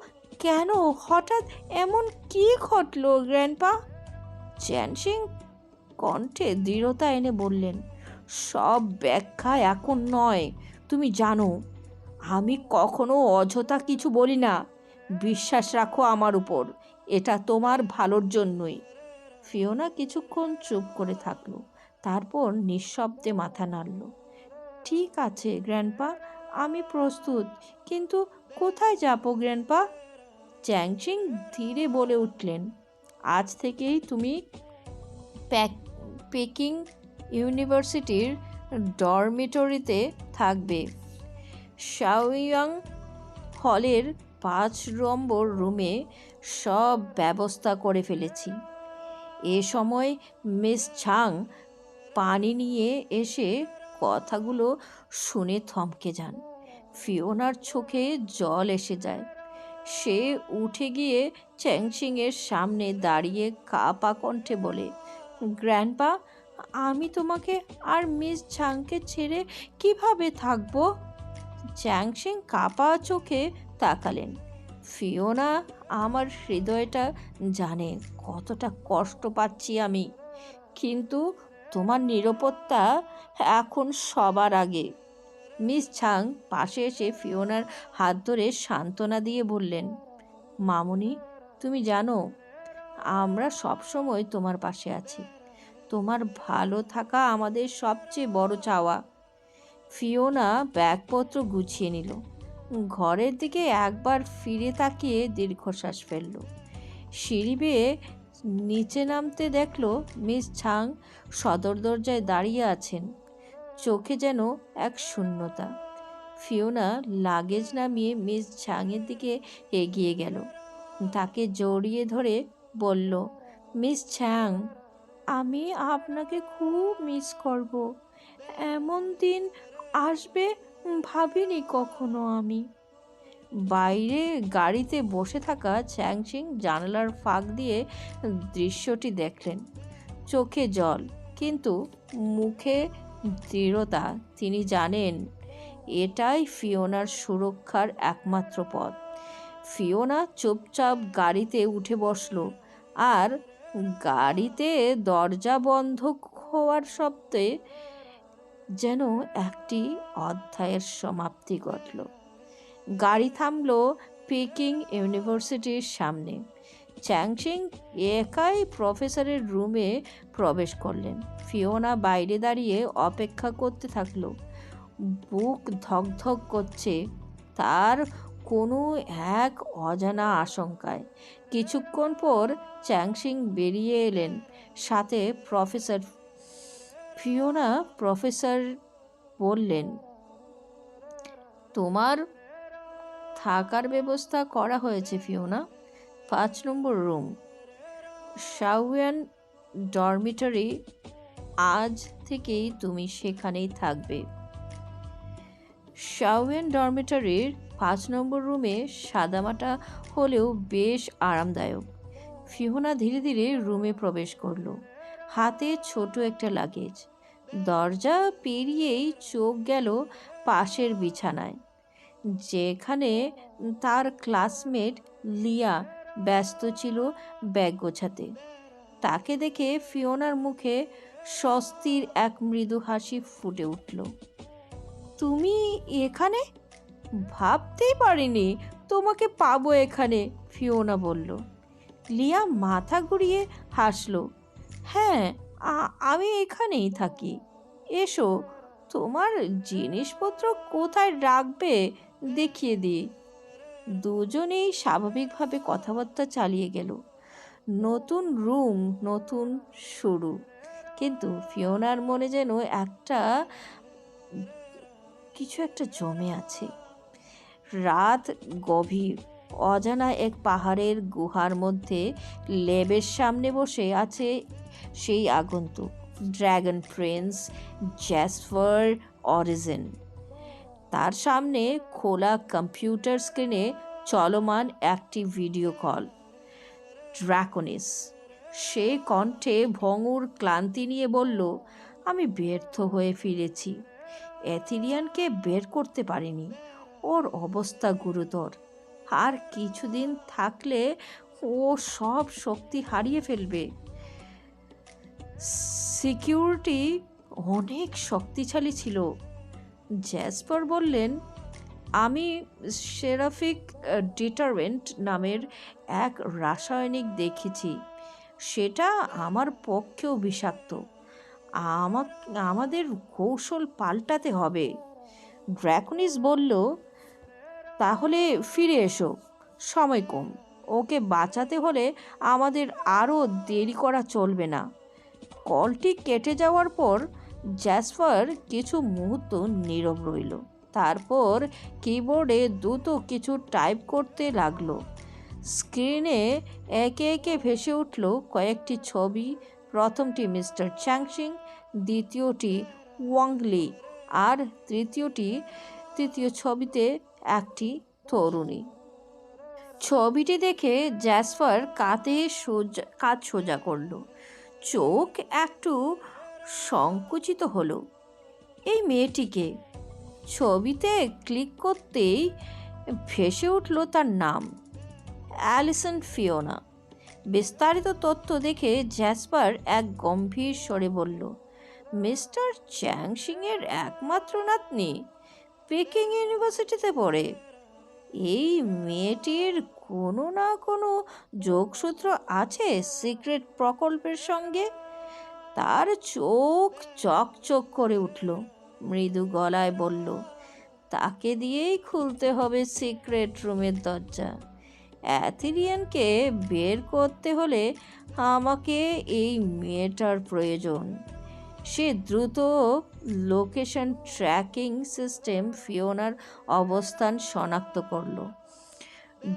কেন? হঠাৎ এমন কি ঘটল গ্র্যান্ডপা? চ্যানসিং কণ্ঠে দৃঢ়তা এনে বললেন, সব ব্যাখ্যা এখন নয়। তুমি জানো আমি কখনো অযথা কিছু বলি না। বিশ্বাস রাখো আমার উপর, এটা তোমার ভালোর জন্যই। ফিওনা কিছুক্ষণ চুপ করে থাকলো, তারপর নিঃশব্দে মাথা নাড়ল। ঠিক আছে গ্র্যান্ডপা, আমি প্রস্তুত, কিন্তু কোথায় যাবো গ্র্যান্ডপা? চ্যাংশিং ধীরে বলে উঠলেন, আজ থেকেই তুমি পেকিং ইউনিভার্সিটির ডরমিটরিতে থাকবে। শাওয়াং হলের 5 নম্বর রুমে সব ব্যবস্থা করে ফেলেছি। এ সময় মিস ঝাং পানি নিয়ে এসে কথাগুলো শুনে থমকে যান। ফিওনার চোখে জল এসে যায়। সে উঠে গিয়ে চ্যাংশিংয়ের সামনে দাঁড়িয়ে কাঁপা কণ্ঠে বলে, গ্র্যান্ডপা, আমি তোমাকে আর মিস ঝাংকে ছেড়ে কিভাবে থাকবো? চ্যাংশিং কাঁপা চোখে তাকালেন। ফিওনা, আমার হৃদয়টা জানে কতটা কষ্ট পাচ্ছি আমি, কিন্তু তোমার নিরাপত্তা এখন সবার আগে। মিস ঝাং পাশে এসে ফিওনার হাত ধরে সান্ত্বনা দিয়ে বললেন, মামুনি, তুমি জানো আমরা সবসময় তোমার পাশে আছি। তোমার ভালো থাকা আমাদের সবচেয়ে বড় চাওয়া। ফিওনা ব্যাগপত্র গুছিয়ে নিল। ঘরের দিকে একবার ফিরে তাকিয়ে দীর্ঘশ্বাস ফেলল। সিঁড়ি বেয়ে নিচে নামতে দেখল মিস ঝাং সদর দরজায় দাঁড়িয়ে আছেন, চোখে যেন এক শূন্যতা। ফিওনা লাগেজ নামিয়ে মিস ঝাংয়ের দিকে এগিয়ে গেল। তাকে জড়িয়ে ধরে বলল, মিস ঝাং, আমি আপনাকে খুব মিস করব। এমন দিন আসবে ভাবিনি কখনো আমি। বাইরে গাড়িতে বসে থাকা চ্যাংচিং জানালার ফাঁক দিয়ে দৃশ্যটি দেখলেন। চোখে জল, কিন্তু মুখে দৃঢ়তা। তিনি জানেন এটাই ফিওনার সুরক্ষার একমাত্র পথ। ফিওনা চুপচাপ গাড়িতে উঠে বসল, আর গাড়িতে দরজা বন্ধ হওয়ার শব্দে যেন একটি অধ্যায়ের সমাপ্তি ঘটল। গাড়ি থামল পিকিং ইউনিভার্সিটির সামনে। চ্যাংচিং একাই প্রফেসরের রুমে প্রবেশ করলেন। ফিওনা বাইরে দাঁড়িয়ে অপেক্ষা করতে থাকলো। বুক ধকধক করছে তার কোনো এক অজানা আশঙ্কায়। কিছুক্ষণ পর চ্যাংচিং বেরিয়ে এলেন, সাথে প্রফেসর। ফিওনা প্রফেসর বললেন, তোমার থাকার ব্যবস্থা করা হয়েছে ফিওনা। 5 নম্বর রুম, শাওয়ান ডরমিটরি। আজ থেকেই তুমি সেখানেই থাকবে। শাওয়ান ডরমিটরির 5 নম্বর রুমে সাদামাটা হলেও বেশ আরামদায়ক। ফিওনা ধীরে ধীরে রুমে প্রবেশ করল, হাতে ছোট একটা লাগেজ। দরজা পেরিয়েই চোখ গেল পাশের বিছানায়, যেখানে তার ক্লাসমেট লিয়া ব্যস্ত ছিল ব্যাগ গোছাতে। তাকে দেখে ফিওনার মুখে স্বস্তির এক মৃদু হাসি ফুটে উঠল। তুমি এখানে? ভাবতেই পারিনি তোমাকে পাবো এখানে, ফিওনা বলল। লিয়া মাথা ঘুরিয়ে হাসল। হ্যাঁ, আমি এখানেই থাকি। এসো, তোমার জিনিসপত্র কোথায় রাখবে দেখিয়ে দিই। দুজনেই স্বাভাবিকভাবে কথাবার্তা চালিয়ে গেল। নতুন রুম, নতুন শুরু। কিন্তু ফিওনার মনে যেন কিছু একটা জমে আছে। রাত গভীর। অজানা এক পাহাড়ের গুহার মধ্যে লেবের সামনে বসে আছে সেই আগন্তুক, ড্র্যাগন প্রিন্স জ্যাসপার অরিজিন। তার সামনে খোলা কম্পিউটার স্ক্রিনে চলমান একটি ভিডিও কল। ড্রাকনিস সে কণ্ঠে ভঙ্গুর ক্লান্তি নিয়ে বলল, আমি ব্যর্থ হয়ে ফিরেছি। এথিলিয়ানকে বের করতে পারিনি। ওর অবস্থা গুরুতর। আর কিছুদিন থাকলে ও সব শক্তি হারিয়ে ফেলবে। সিকিউরিটি অনেক শক্তিশালী ছিল। জ্যাসপার বললেন, আমি সেরাফিক ডিটাররেন্ট নামের এক রাসায়নিক দেখেছি। সেটা আমার পক্ষেও বিষাক্ত। আমাদের কৌশল পাল্টাতে হবে। ড্রাকনিস বলল, তাহলে ফিরে এসো, সময় কম। ওকে বাঁচাতে হলে আমাদের আরও দেরি করা চলবে না। কলটি কেটে যাওয়ার পর জ্যাসপার কিছু মুহূর্ত নীরব রইল। তারপর কিবোর্ডে দ্রুত কিছু টাইপ করতে লাগলো। স্ক্রিনে একে একে ভেসে উঠল কয়েকটি ছবি। প্রথমটি মিস্টার চ্যাংচিং, দ্বিতীয়টি ওয়াংলি, আর তৃতীয় ছবিতে একটি তরুণী। ছবিটি দেখে জ্যাসপার কাজ সোজা করল। চোখ একটু সংকুচিত হলো। এই মেয়েটিকে। ছবিতে ক্লিক করতেই ভেসে উঠল তার নাম, অ্যালিসন ফিওনা। বিস্তারিত তথ্য দেখে জ্যাসপার এক গম্ভীর স্বরে বলল, মিস্টার চ্যাংচিংয়ের একমাত্র নাতনি, পেকিং ইউনিভার্সিটিতে পড়ে। এই মেয়েটির কোনো না কোনো যোগসূত্র আছে সিক্রেট প্রকল্পের সঙ্গে। তার চোখ চকচক করে উঠল। মৃদু গলায় বলল, তাকে দিয়েই খুলতে হবে সিক্রেট রুমের দরজা। অ্যাথিলিয়ানকে বের করতে হলে আমাকে এই মেয়েটার প্রয়োজন। সে দ্রুত লোকেশন ট্র্যাকিং সিস্টেম ফিওনার অবস্থান শনাক্ত করলো।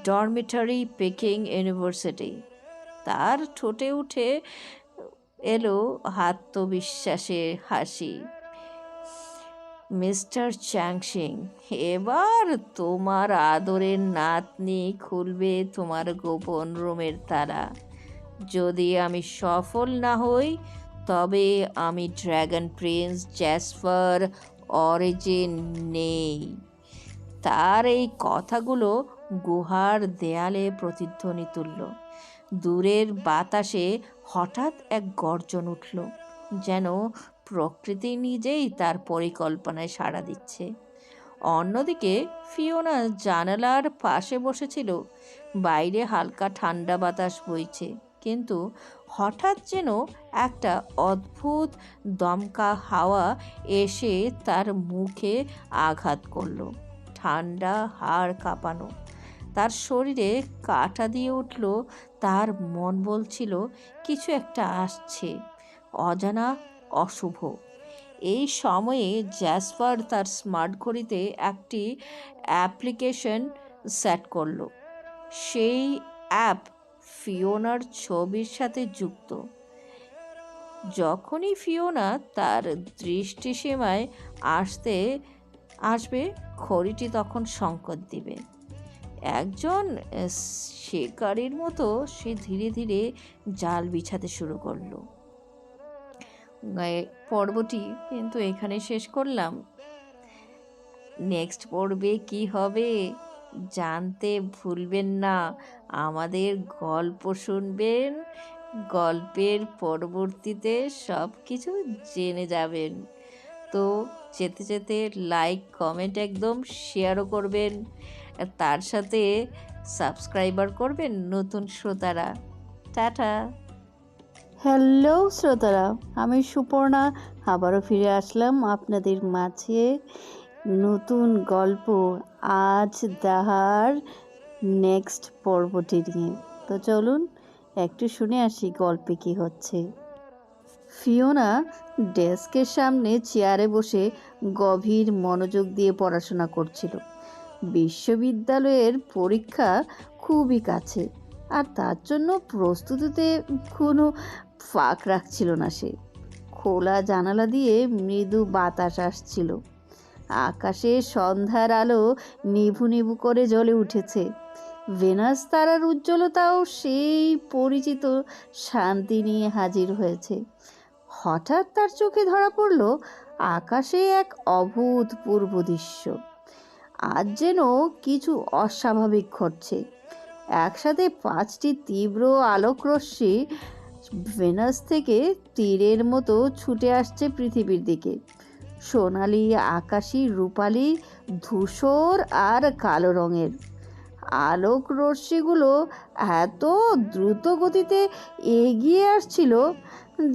Dormitory packing university. তার ঠোঁটে উঠে এলো আত্মবিশ্বাসের হাসি। মিস্টার চ্যাংশিং, এবার তোমার আদরের নাতনি খুলবে তোমার গোপন রুমের তালা। যদি আমি সফল না হই, তবে আমি ড্র্যাগন প্রিন্স জ্যাসপার অরিজিন নেই। তার এই কথাগুলো গুহার দেয়ালে প্রতিধ্বনি তুলল। দূরের বাতাসে হঠাৎ এক গর্জন উঠল, যেন প্রকৃতি নিজেই তার পরিকল্পনায় সাড়া দিচ্ছে। অন্যদিকে ফিওনা জানালার পাশে বসেছিল। বাইরে হালকা ঠান্ডা বাতাস বইছে, কিন্তু হঠাৎ যেন একটা অদ্ভুত দমকা হাওয়া এসে তার মুখে আঘাত করলো। ঠান্ডা হাড় কাঁপানো, তার শরীরে কাঁটা দিয়ে উঠল। তার মন বলছিল কিছু একটা আসছে, অজানা, অশুভ। এই সময়ে জ্যাসপার তার স্মার্ট ঘড়িতে একটি অ্যাপ্লিকেশন সেট করলো। সেই অ্যাপ ফিওনার ছবির সাথে যুক্ত। যখনই ফিওনা তার দৃষ্টিসীমায় আসবে, ঘড়িটি তখন সংকেত দিবে। একজন শিকারীর মতো সে ধীরে ধীরে জাল বিছাতে শুরু করলো। পর্বটি কিন্তু এখানে শেষ করলাম। নেক্সট পর্বে কি হবে জানতে ভুলবেন না। আমাদের গল্প শুনবেন, গল্পের পরবর্তীতে সব কিছু জেনে যাবেন। তো যেতে যেতে লাইক, কমেন্ট, একদম শেয়ারও করবেন, তার সাথে সাবস্ক্রাইবার করবেন নতুন শ্রোতারা। টাটা। হ্যালো শ্রোতারা, আমি সুপর্ণা আবারও ফিরে আসলাম আপনাদের মাঝে নতুন গল্প আজ দাহার নেক্সট পর্বটি নিয়ে। তো চলুন একটু শুনে আসি গল্পে কি হচ্ছে। ফিওনা ডেস্কের সামনে চেয়ারে বসে গভীর মনোযোগ দিয়ে পড়াশোনা করছিল। বিশ্ববিদ্যালয়ের পরীক্ষা খুবই কাছে, আর তার জন্য প্রস্তুতিতে কোনো ফাঁক রাখছিল না সে। খোলা জানালা দিয়ে মৃদু বাতাস আসছিল। আকাশে সন্ধ্যার আলো নিভু নিভু করে জ্বলে উঠেছে। ভেনাস তারার উজ্জ্বলতাও সেই পরিচিত শান্তি নিয়ে হাজির হয়েছে। হঠাৎ তার চোখে ধরা পড়ল আকাশে এক অভূতপূর্ব দৃশ্য। আজ যেন কিছু অস্বাভাবিক ঘটছে। একসাথে 5টি তীব্র আলোকরশ্মি ভেনাস থেকে তীরের মতো ছুটে আসছে পৃথিবীর দিকে। সোনালি, আকাশি, রূপালি, ধূসর আর কালো রঙের আলোক রশ্মিগুলো এত দ্রুত গতিতে এগিয়ে আসছিল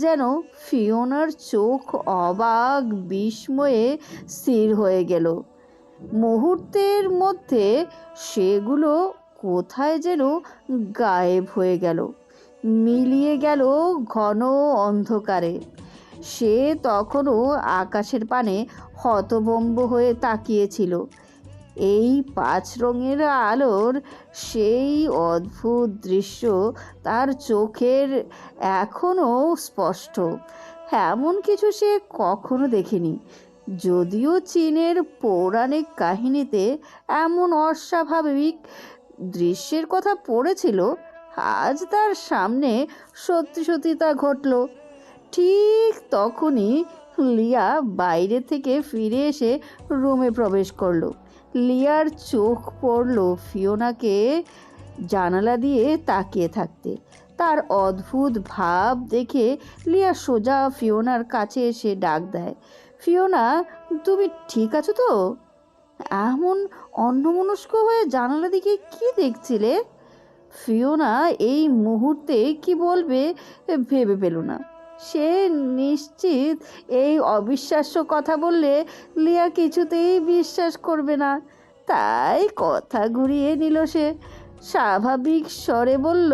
যেন ফিওনার চোখ অবাক বিস্ময়ে স্থির হয়ে গেল। মুহূর্তের মধ্যে সেগুলো কোথায় যেন গায়েব হয়ে গেল, মিলিয়ে গেল ঘন অন্ধকারে। সে তখনও আকাশের পানে হতভম্ব হয়ে তাকিয়েছিল। এই 5 রঙের আলোর সেই অদ্ভুত দৃশ্য তার চোখের এখনও স্পষ্ট। এমন কিছু সে কখনো দেখেনি। যদিও চীনের পৌরাণিক কাহিনীতে এমন অস্বাভাবিক দৃশ্যের কথা পড়েছিল, আজ তার সামনে সত্যি সত্যি তা ঘটল। ঠিক তখনই লিয়া বাইরে থেকে ফিরে এসে রুমে প্রবেশ করলো। লিয়ার চোখ পড়ল ফিওনাকে জানালা দিয়ে তাকিয়ে থাকতে। তার অদ্ভুত ভাব দেখে লিয়া সোজা ফিওনার কাছে এসে ডাক দেয়, ফিওনা, তুমি ঠিক আছো তো? এমন অন্যমনস্ক হয়ে জানালা দিকে কি দেখছিলে? ফিওনা এই মুহূর্তে কি বলবে ভেবে পেল না। সে নিশ্চিত এই অবিশ্বাস্য কথা বললে লিয়া কিছুতেই বিশ্বাস করবে না। তাই কথা ঘুরিয়ে নিল সে। স্বাভাবিক স্বরে বলল,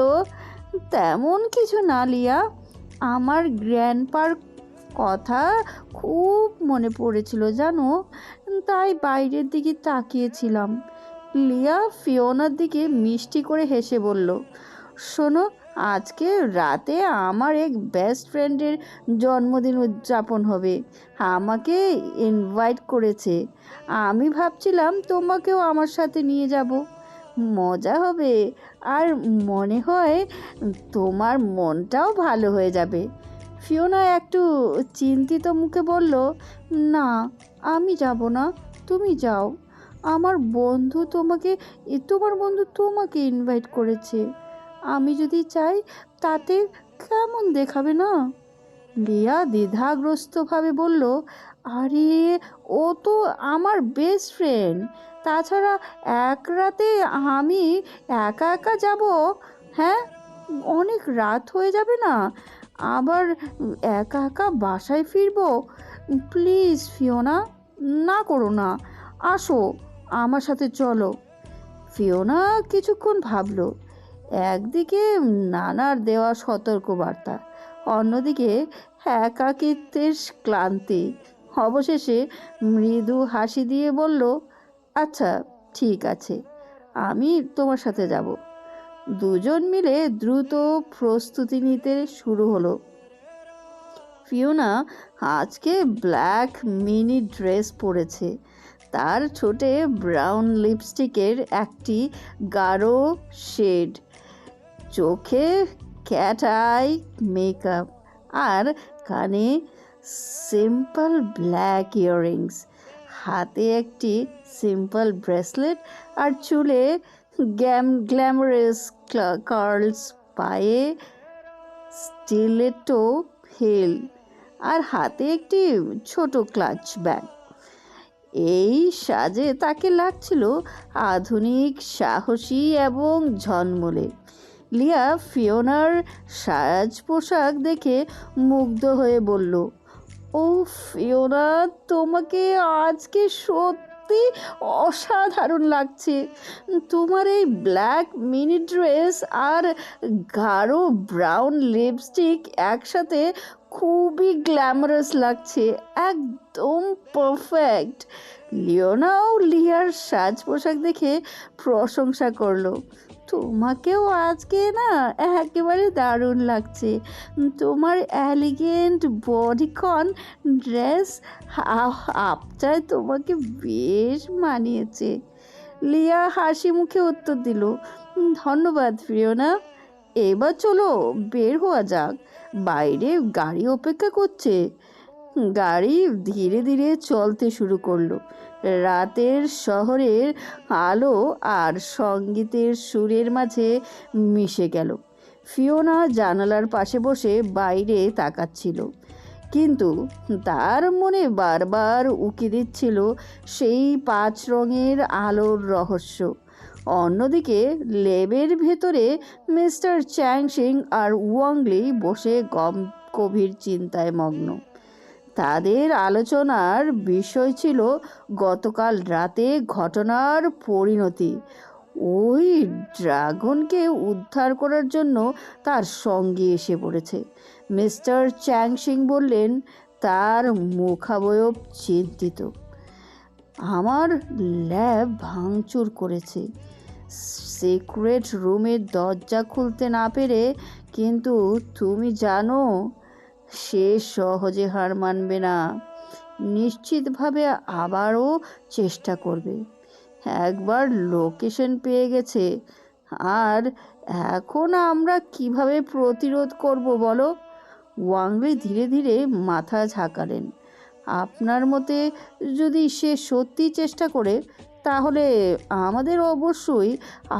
তেমন কিছু না লিয়া, আমার গ্র্যান্ডপার কথা খুব মনে পড়েছিল জানো, তাই বাইরের দিকে তাকিয়েছিলাম। লিয়া ফিওনার দিকে মিষ্টি করে হেসে বলল, শোনো, আজকে রাতে আমার এক বেস্ট ফ্রেন্ডের জন্মদিন উদযাপন হবে। আমাকে ইনভাইট করেছে। আমি ভাবছিলাম তোমাকেও আমার সাথে নিয়ে যাব। মজা হবে, আর মনে হয় তোমার মনটাও ভালো হয়ে যাবে। ফিওনা একটু চিন্তিত মুখে বলল, না, আমি যাব না, তুমি যাও। তোমার বন্ধু তোমাকে ইনভাইট করেছে। আমি যদি চাই তাতে কেমন দেখাবে না? লিয়া দ্বিধাগ্রস্তভাবে বলল, আরে, ও তো আমার বেস্ট ফ্রেন্ড। তাছাড়া এক রাতে আমি একা একা যাব? হ্যাঁ, অনেক রাত হয়ে যাবে না? আবার একা একা বাসায় ফিরবো। প্লিজ ফিওনা, না করো না, আসো, আমার সাথে চলো। ফিওনা কিছুক্ষণ ভাবল। একদিকে নানার দেওয়া সতর্কবার্তা, অন্যদিকে একাকিত্বের ক্লান্তি। অবশেষে মৃদু হাসি দিয়ে বলল, আচ্ছা, ঠিক আছে, আমি তোমার সাথে যাব। দুজন মিলে দ্রুত প্রস্তুতি নিতে শুরু হলো। ফিওনা আজকে ব্ল্যাক মিনি ড্রেস পরেছে। তার ঠোঁটে ব্রাউন লিপস্টিকের একটি গাঢ় শেড, চোখে ক্যাট আই মেকআপ, আর কানে সিম্পল ব্ল্যাক ইয়াররিংস, হাতে একটি সিম্পল ব্রেসলেট, আর চুলে গ্ল্যামারাস কার্লস, পায়ে স্টিলেটো হিল, আর হাতে একটি ছোট ক্লাচ ব্যাগ। এই সাজে তাকে লাগছিল আধুনিক, সাহসী এবং ঝলমলে। লিয়া ফিওনার সাজ পোশাক দেখে মুগ্ধ হয়ে বলল, ও ফিওনা, তোমাকে আজকে সত্যি অসাধারণ লাগছে। তোমার এই ব্ল্যাক মিনি ড্রেস আর গাঢ় ব্রাউন লিপস্টিক একসাথে খুবই গ্ল্যামারাস লাগছে, একদম পারফেক্ট। লিওনাও লিয়ার সাজ পোশাক দেখে প্রশংসা করলো, তোমাকেও আজকে না একেবারে দারুণ লাগছে। তোমার এলিগেন্ট বডিকন ড্রেস আপটায় তোমাকে বেশ মানিয়েছে। লিয়া হাসি মুখে উত্তর দিল, ধন্যবাদ ফিওনা। এবার চলো বের হওয়া যাক, বাইরে গাড়ি অপেক্ষা করছে। গাড়ি ধীরে ধীরে চলতে শুরু করলো। রাতের শহরের আলো আর সঙ্গীতের সুরের মাঝে মিশে গেল। ফিওনা জানালার পাশে বসে বাইরে তাকাচ্ছিল, কিন্তু তার মনে বারবার উকি দিচ্ছিল সেই 5 রঙের আলোর রহস্য। অন্যদিকে লেবের ভেতরে মিস্টার চ্যাংশিং আর ওয়াংলি বসে গভীর চিন্তায় মগ্ন। তাদের আলোচনার বিষয় ছিল গতকাল রাতে ঘটনার পরিণতি। ওই ড্রাগনকে উদ্ধার করার জন্য তার সঙ্গী এসে পড়েছে। মিস্টার চ্যাংশিং বললেন, তার মুখাবয়ব চিন্তিত। আমার ল্যাব ভাঙচুর করেছে, সিক্রেট রুমের দরজা খুলতে না পেরে, কিন্তু তুমি জানো সে সহজে হার মানবে না। নিশ্চিতভাবে আবারও চেষ্টা করবে। একবার লোকেশন পেয়ে গেছে, আর এখন আমরা কিভাবে প্রতিরোধ করব বলো? ওয়াংলি ধীরে ধীরে মাথা ঝাঁকালেন। আপনার মতে যদি সে সত্যি চেষ্টা করে, তাহলে আমাদের অবশ্যই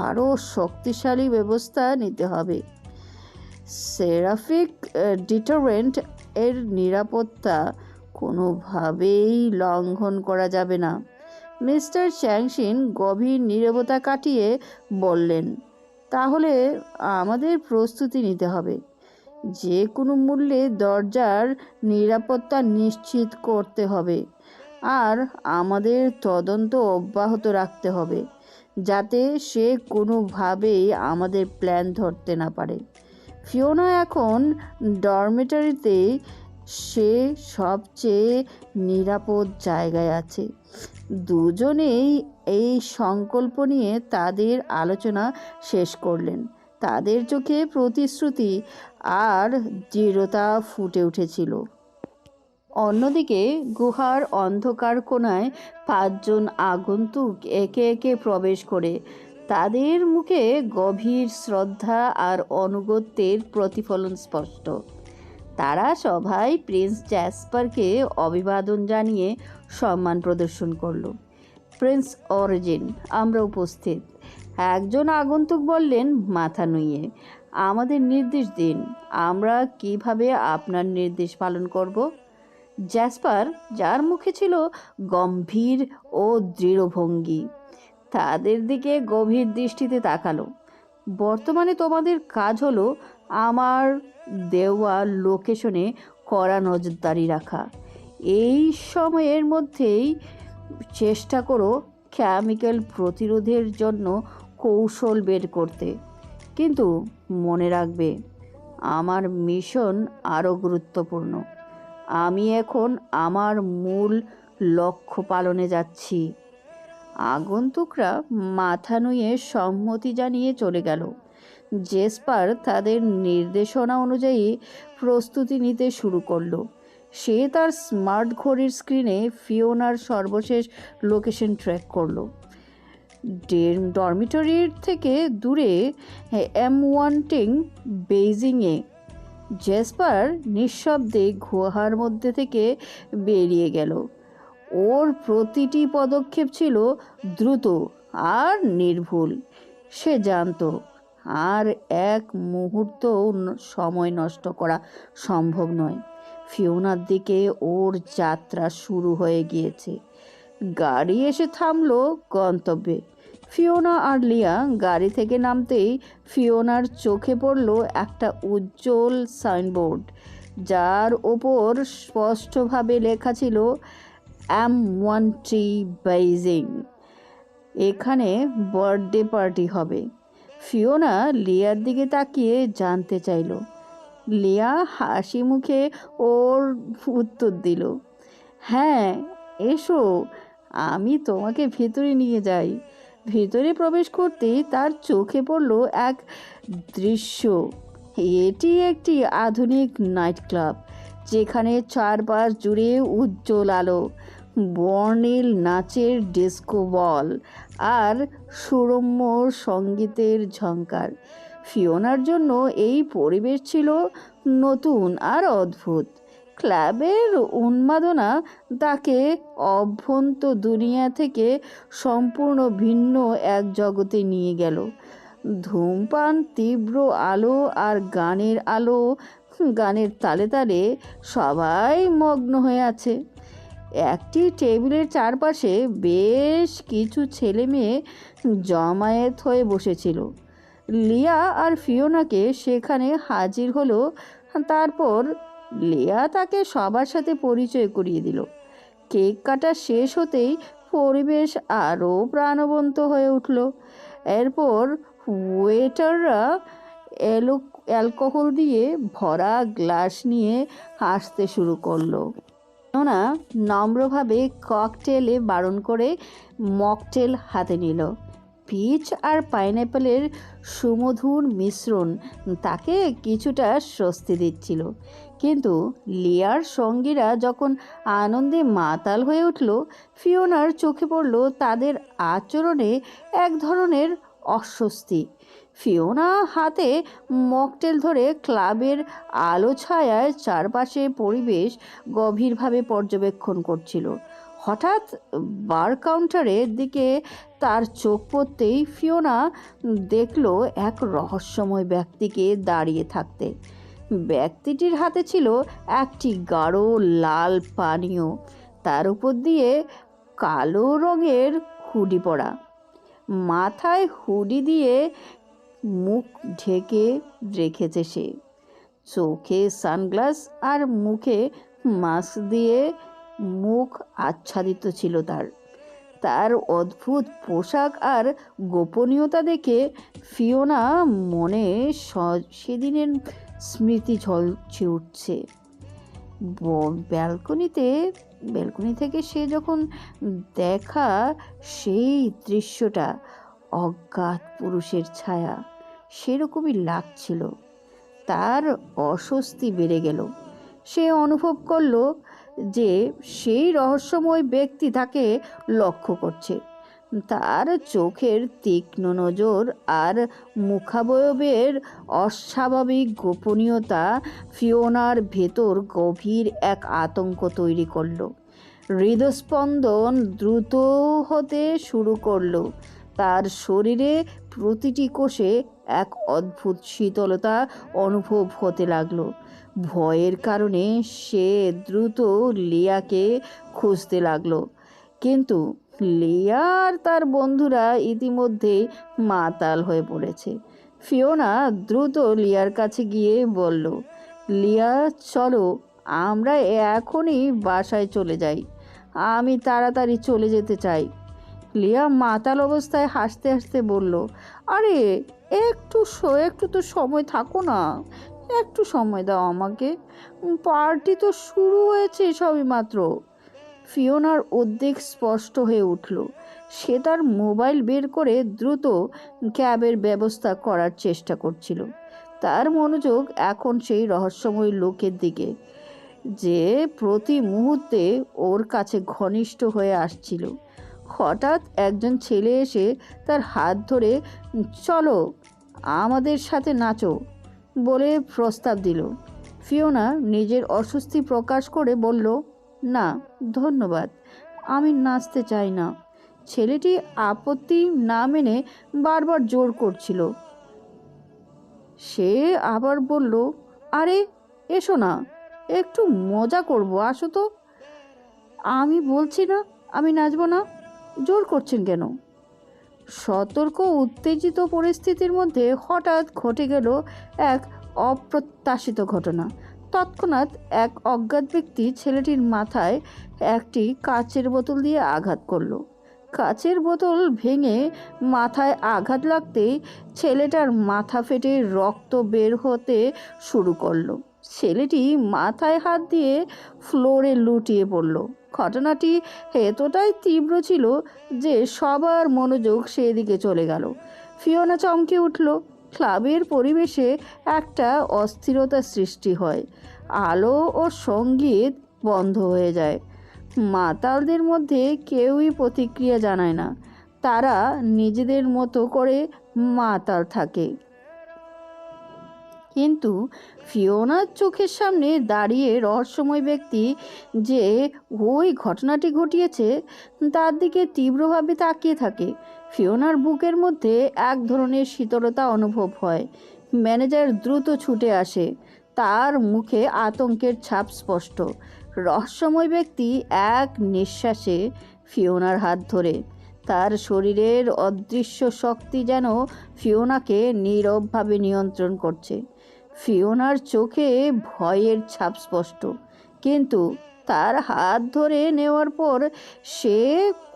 আরও শক্তিশালী ব্যবস্থা নিতে হবে। সেরাফিক ডিটারেন্ট এর নিরাপত্তা কোনোভাবেই লঙ্ঘন করা যাবে না। মিস্টার চ্যাংশিন গভীর নীরবতা কাটিয়ে বললেন, তাহলে আমাদের প্রস্তুতি নিতে হবে। যে কোনো মূল্যে দরজার নিরাপত্তা নিশ্চিত করতে হবে, আর আমাদের তদন্ত অব্যাহত রাখতে হবে, যাতে সে কোনোভাবেই আমাদের প্ল্যান ধরতে না পারে। ফিওনা এখন ডরমেটরিতে সে সবচেয়ে নিরাপদ জায়গায় আছে। দুজনেই এই সংকল্প নিয়ে তাদের আলোচনা শেষ করলেন। তাদের চোখে প্রতিশ্রুতি আর দৃঢ়তা ফুটে উঠেছিল। অন্যদিকে গুহার অন্ধকার কোণায় 5জন আগন্তুক একে একে প্রবেশ করে। তাদের মুখে গভীর শ্রদ্ধা আর আনুগত্যের প্রতিফলন স্পষ্ট। তারা সবাই প্রিন্স জ্যাসপারকে অভিবাদন জানিয়ে সম্মান প্রদর্শন করল। প্রিন্স অরিজিন, আমরা উপস্থিত। একজন আগন্তুক বললেন মাথা নুইয়ে। আমাদের নির্দেশ দিন, আমরা কিভাবে আপনার নির্দেশ পালন করব? জ্যাসপার, যার মুখে ছিল গম্ভীর ও দৃঢ় ভঙ্গি, তাদের দিকে গভীর দৃষ্টিতে তাকালো। বর্তমানে তোমাদের কাজ হলো আমার দেওয়া লোকেশনে কড়া নজরদারি রাখা। এই সময়ের মধ্যেই চেষ্টা করো কেমিক্যাল প্রতিরোধের জন্য কৌশল বের করতে। কিন্তু মনে রাখবে, আমার মিশন আরও গুরুত্বপূর্ণ। আমি এখন আমার মূল লক্ষ্য পালনে যাচ্ছি। আগন্তুকরা মাথা নুয়ে সম্মতি জানিয়ে চলে গেল। জেসপার তাদের নির্দেশনা অনুযায়ী প্রস্তুতি নিতে শুরু করলো। সে তার স্মার্ট ঘড়ির স্ক্রিনে ফিওনার সর্বশেষ লোকেশন ট্র্যাক করলো। ডরমিটরির থেকে দূরে M1 বেইজিংয়ে। জেসপার নিঃশব্দে গুহার মধ্যে থেকে বেরিয়ে গেল। ওর প্রতিটি পদক্ষেপ ছিল দ্রুত আর নির্ভুল। সে জানত আর এক মুহূর্তও সময় নষ্ট করা সম্ভব নয়। ফিওনার দিকে ওর যাত্রা শুরু হয়ে গিয়েছে। গাড়ি এসে থামলো গন্তব্যে। ফিওনা আর লিয়া গাড়ি থেকে নামতেই ফিওনার চোখে পড়ল একটা উজ্জ্বল সাইনবোর্ড, যার ওপর স্পষ্টভাবে লেখা ছিল M1 বেইজিং। এখানে বার্থডে পার্টি হবে। ফিওনা লিয়ার দিকে তাকিয়ে জানতে চাইল। লিয়া হাসি মুখে ওর উত্তর দিল, হ্যাঁ এসো, আমি তোমাকে ভেতরে নিয়ে যাই। ভেতরে প্রবেশ করতেই তার চোখে পড়ল এক দৃশ্য। এটি একটি আধুনিক নাইট ক্লাব, যেখানে চারপাশ জুড়ে উজ্জ্বল আলো, বর্ণিল নাচের ডিস্কো বল আর সুরম্য সঙ্গীতের ঝঙ্কার। ফিওনার জন্য এই পরিবেশ ছিল নতুন আর অদ্ভুত। ক্লাবের উন্মাদনা তাকে অভ্যন্ত দুনিয়া থেকে সম্পূর্ণ ভিন্ন এক জগতে নিয়ে গেল। ধূমপান, তীব্র আলো আর গানের তালে তালে সবাই মগ্ন হয়ে আছে। একটি টেবিলের চারপাশে বেশ কিছু ছেলে মেয়ে জমায়েত হয়ে বসেছিল। লিয়া আর ফিওনাকে সেখানে হাজির হলো। তারপর লিয়া তাকে সবার সাথে পরিচয় করিয়ে দিল। কেক কাটা শেষ হতেই পরিবেশ আরও প্রাণবন্ত হয়ে উঠল। এরপর ওয়েটাররা অ্যালকোহল দিয়ে ভরা গ্লাস নিয়ে আসতে শুরু করলো। ফিওনা নম্রভাবে ককটেলে বারণ করে মকটেল হাতে নিল। পিচ আর পাইনঅ্যাপেলের সুমধুর মিশ্রণ তাকে কিছুটা স্বস্তি দিচ্ছিল। কিন্তু লিয়ার সঙ্গীরা যখন আনন্দে মাতাল হয়ে উঠল, ফিওনার চোখে পড়ল তাদের আচরণে এক ধরনের অস্বস্তি। ফিওনা হাতে মকটেল ধরে ক্লাবের আলো ছায়ায় চারপাশে পরিবেশ গভীরভাবে পর্যবেক্ষণ করছিল। হঠাৎ বার কাউন্টারের দিকে তার চোখ পড়তেই ফিওনা দেখল এক রহস্যময় ব্যক্তিকে দাঁড়িয়ে থাকতে। ব্যক্তিটির হাতে ছিল একটি গাঢ় লাল পানীয়, তার উপর দিয়ে কালো রঙের হুডি পরা। মাথায় হুডি দিয়ে মুখ ঢেকে রেখেছে সে। চোখে সানগ্লাস আর মুখে মাস্ক দিয়ে মুখ আচ্ছাদিত ছিল তার। তার অদ্ভুত পোশাক আর গোপনীয়তা দেখে ফিওনা মনে সেদিনের স্মৃতি ঝলসে উঠছে। ব্যালকনি থেকে সে যখন দেখা সেই দৃশ্যটা, অজ্ঞাত পুরুষের ছায়া, সেরকমই লাগছিল। তার অস্বস্তি বেড়ে গেল। সে অনুভব করলো যে সেই রহস্যময় ব্যক্তি তাকে লক্ষ্য করছে। তার চোখের তীক্ষ্ণ নজর আর মুখাবয়বের অস্বাভাবিক গোপনীয়তা ফিওনার ভেতর গভীর এক আতঙ্ক তৈরি করলো। হৃদস্পন্দন দ্রুত হতে শুরু করলো। তার শরীরে প্রতিটি কোষে এক অদ্ভুত শীতলতা অনুভব হতে লাগলো। ভয়ের কারণে সে দ্রুত লিয়াকে খুঁজতে লাগলো, কিন্তু লিয়া আর তার বন্ধুরা ইতিমধ্যেই মাতাল হয়ে পড়েছে। ফিওনা দ্রুত লিয়ার কাছে গিয়ে বলল, লিয়া, চলো, আমরা এখনই বাসায় চলে যাই। আমি তাড়াতাড়ি চলে যেতে চাই। লিয়া মাতাল অবস্থায় হাসতে হাসতে বলল, আরে একটু তো সময় থাকো না, একটু সময় দাও আমাকে, পার্টি তো শুরু হয়েছে সবে মাত্র। ফিওনার উদ্বেগ স্পষ্ট হয়ে উঠল। সে তার মোবাইল বের করে দ্রুত ক্যাবের ব্যবস্থা করার চেষ্টা করছিল। তার মনোযোগ এখন সেই রহস্যময় লোকের দিকে, যে প্রতি মুহূর্তে ওর কাছে ঘনিষ্ঠ হয়ে আসছিল। হঠাৎ একজন ছেলে এসে তার হাত ধরে, চলো, আমাদের সাথে নাচো বলে প্রস্তাব দিল। ফিওনা নিজের অস্বস্তি প্রকাশ করে বলল, না ধন্যবাদ, আমি নাচতে চাই না। ছেলেটি আপত্তি না মেনে বারবার জোর করছিল। সে আবার বলল, আরে এসো না, একটু মজা করব, আসো তো। আমি বলছি না আমি নাচবো না, জোর করছেন কেন? সতর্ক উত্তেজিত পরিস্থিতির মধ্যে হঠাৎ ঘটে গেল এক অপ্রত্যাশিত ঘটনা। তৎক্ষণাৎ এক অজ্ঞাত ব্যক্তি ছেলেটির মাথায় একটি কাচের বোতল দিয়ে আঘাত করলো। কাচের বোতল ভেঙে মাথায় আঘাত লাগতেই ছেলেটার মাথা ফেটে রক্ত বের হতে শুরু করলো। ছেলেটি মাথায় হাত দিয়ে ফ্লোরে লুটিয়ে পড়ল। ঘটনাটি এতটাই তীব্র ছিল যে সবার মনোযোগ সেদিকে চলে গেল। ফিওনা চমকে উঠল। ক্লাবের পরিবেশে একটা অস্থিরতা সৃষ্টি হয়। আলো ও সঙ্গীত বন্ধ হয়ে যায়। মাতালদের মধ্যে কেউই প্রতিক্রিয়া জানায় না। তারা নিজেদের মতো করে মাতাল থাকে। কিন্তু ফিওনার চোখের সামনে দাঁড়িয়ে রহস্যময় ব্যক্তি যে ওই ঘটনাটি ঘটিয়েছে তার দিকে তীব্রভাবে তাকিয়ে থাকে। ফিওনার বুকের মধ্যে এক ধরনের শীতলতা অনুভব হয়। ম্যানেজার দ্রুত ছুটে আসে। তার মুখে আতঙ্কের ছাপ স্পষ্ট। রহস্যময় ব্যক্তি এক নিঃশ্বাসে ফিওনার হাত ধরে। তার শরীরের অদৃশ্য শক্তি যেন ফিওনাকে নীরবভাবে নিয়ন্ত্রণ করছে। ফিওনার চোখে ভয়ের ছাপ স্পষ্ট, কিন্তু তার হাত ধরে নেওয়ার পর সে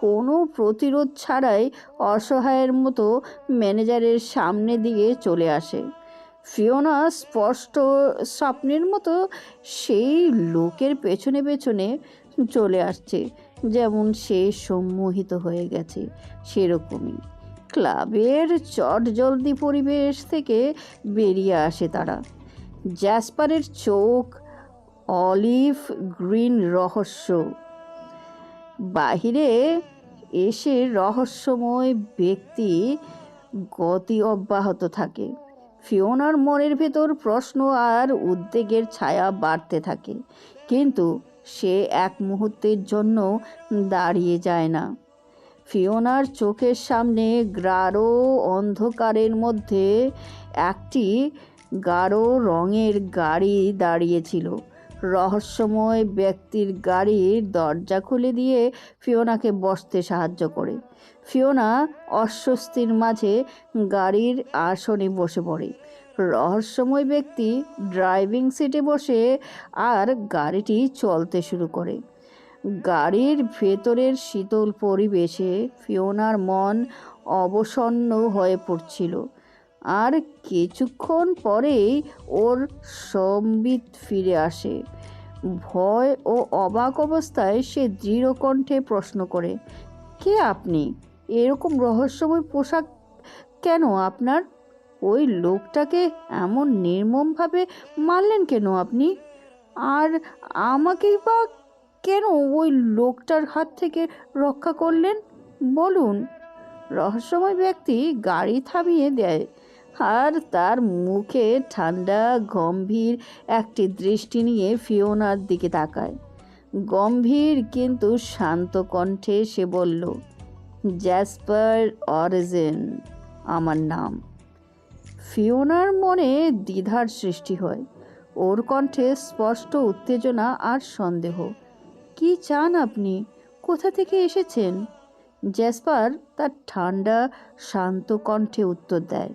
কোনো প্রতিরোধ ছাড়াই অসহায়ের মতো ম্যানেজারের সামনে দিকে চলে আসে। ফিওনা স্পষ্ট স্বপ্নের মতো সেই লোকের পেছনে পেছনে চলে আসছে, যেমন সে সম্মোহিত হয়ে গেছে সেরকমই। ক্লাবের চটজলদি পরিবেশ থেকে বেরিয়ে আসে তারা। জ্যাসপারের চোখ অলিভ গ্রিন রহস্য। বাহিরে এসে রহস্যময় ব্যক্তি গতি অব্যাহত থাকে। ফিওনার মনের ভেতর প্রশ্ন আর উদ্বেগের ছায়া বাড়তে থাকে, কিন্তু সে এক মুহূর্তের জন্য দাঁড়িয়ে যায় না। ফিওনার চোখের সামনে গাঢ় অন্ধকারের মধ্যে একটি গাঢ় রঙের গাড়ি দাঁড়িয়েছিল। রহস্যময় ব্যক্তির গাড়ির দরজা খুলে দিয়ে ফিওনাকে বসতে সাহায্য করে। ফিওনা অস্বস্তির মাঝে গাড়ির আসনে বসে পড়ে। রহস্যময় ব্যক্তি ড্রাইভিং সিটে বসে আর গাড়িটি চলতে শুরু করে। গাড়ির ভেতরের শীতল পরিবেশে ফিওনার মন অবসন্ন হয়ে পড়ছিল। আর কিছুক্ষণ পরেই ওর সম্বিত ফিরে আসে। ভয় ও অবাক অবস্থায় সে দৃঢ় কণ্ঠে প্রশ্ন করে, কে আপনি? এরকম রহস্যময় পোশাক কেন আপনার? ওই লোকটাকে এমন নির্মমভাবে মারলেন কেন আপনি? আর আমাকেই বা কেন ওই লোকটার হাত থেকে রক্ষা করলেন? বলুন। রহস্যময় ব্যক্তি গাড়ি থামিয়ে দেয় আর তার মুখে ঠান্ডা গম্ভীর একটি দৃষ্টি নিয়ে ফিওনার দিকে তাকায়। গম্ভীর কিন্তু শান্ত কণ্ঠে সে বলল, জ্যাসপার অরিজেন আমার নাম। ফিওনার মনে দ্বিধার সৃষ্টি হয়। ওর কণ্ঠে স্পষ্ট উত্তেজনা আর সন্দেহ। কি চান আপনি? কোথা থেকে এসেছেন? জ্যাসপার তার ঠান্ডা শান্ত কণ্ঠে উত্তর দেয়,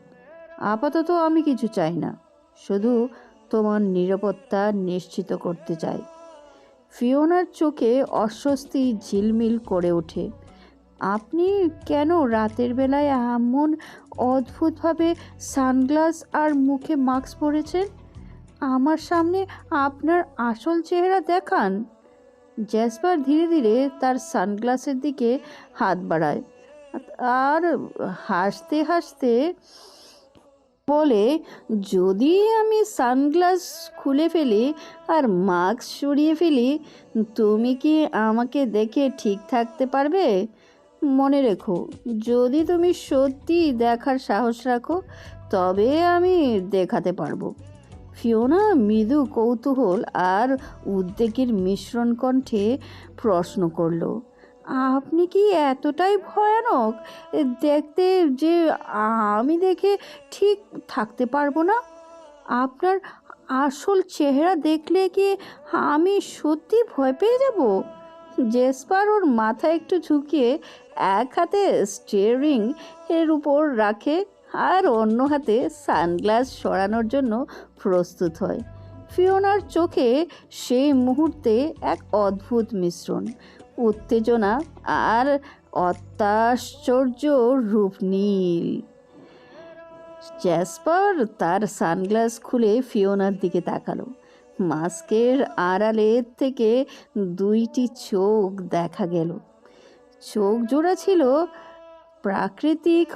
আপাতত আমি কিছু চাই না, শুধু তোমার নিরাপত্তা নিশ্চিত করতে চাই। ফিওনার চোখে অস্বস্তি ঝিলমিল করে ওঠে। আপনি কেন রাতের বেলায় এমন অদ্ভুতভাবে সানগ্লাস আর মুখে মাস্ক পরেছেন? আমার সামনে আপনার আসল চেহারা দেখান। জ্যাসপার ধীরে ধীরে তার সানগ্লাসের দিকে হাত বাড়ায় আর হাসতে হাসতে বলে, যদি আমি সানগ্লাস খুলে ফেলি আর মাস্ক সরিয়ে ফেলি, তুমি কি আমাকে দেখে ঠিক থাকতে পারবে? মনে রেখো, যদি তুমি সত্যি দেখার সাহস রাখো, তবে আমি দেখাতে পারবো। ফিওনা মৃদু কৌতূহল আর উদ্বেগের মিশ্রণ কণ্ঠে প্রশ্ন করল, আপনি কি এতটাই ভয়ানক দেখতে যে আমি দেখে ঠিক থাকতে পারবো না? আপনার আসল চেহারা দেখলে কি আমি সত্যি ভয় পেয়ে যাব? জেসপার ওর মাথা একটু ঝুঁকিয়ে এক হাতে স্টিয়ারিং এর উপর রাখে আর অন্য হাতে সানগ্লাস সরানোর জন্য প্রস্তুত হয়। ফিওনার চোখে সেই মুহূর্তে এক অদ্ভুত মিশ্রণ, উত্তেজনা আর অত্যাশ্চর্য রূপ নীল। জ্যাসপার তার সানগ্লাস খুলে ফিওনার দিকে তাকালো। মাস্কের আড়ালে থেকে দুইটি চোখ দেখা গেল। চোখ জোড়া ছিল প্রাকৃতিক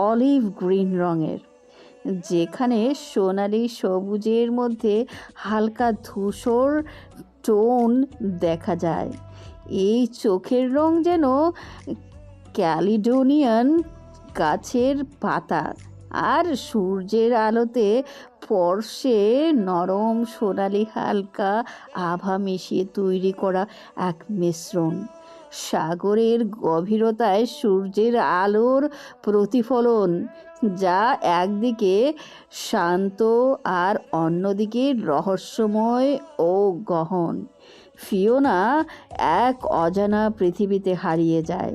অলিভ গ্রিন রঙের, যেখানে সোনালি সবুজের মধ্যে হালকা ধূসর টোন দেখা যায়। এই চোখের রং যেন ক্যালিডোনিয়ান গাছের পাতা আর সূর্যের আলোতে স্পর্শে নরম সোনালি হালকা আভা মিশিয়ে তৈরি করা এক মিশ্রণ। সাগরের গভীরতায় সূর্যের আলোর প্রতিফলন, যা একদিকে শান্ত আর অন্যদিকে রহস্যময় ও গহন। ফিওনা এক অজানা পৃথিবীতে হারিয়ে যায়,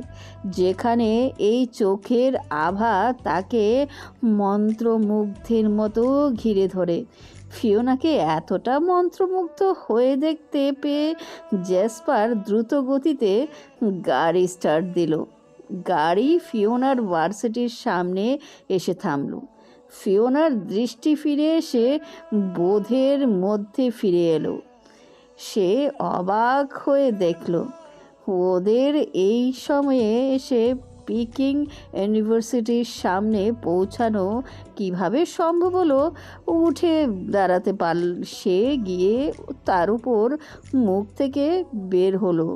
যেখানে এই চোখের আভা তাকে মন্ত্রমুগ্ধের মতো ঘিরে ধরে। ফিওনাকে এতটা মন্ত্রমুগ্ধ হয়ে দেখতে পেয়ে জ্যাসপার দ্রুত গতিতে গাড়ি স্টার্ট দিল। গাড়ি ফিওনার ভার্সিটির সামনে এসে থামল। ফিওনার দৃষ্টি ফিরে এসে বোধের মধ্যে ফিরে এলো। সে অবাক হয়ে দেখল ওদের এই সময়ে এসে পিকিং ইউনিভার্সিটির সামনে পৌঁছানো কিভাবে সম্ভব হলো। উঠে দাঁড়াতে পারল সে, গিয়ে তার উপর মুখ থেকে বের হলো,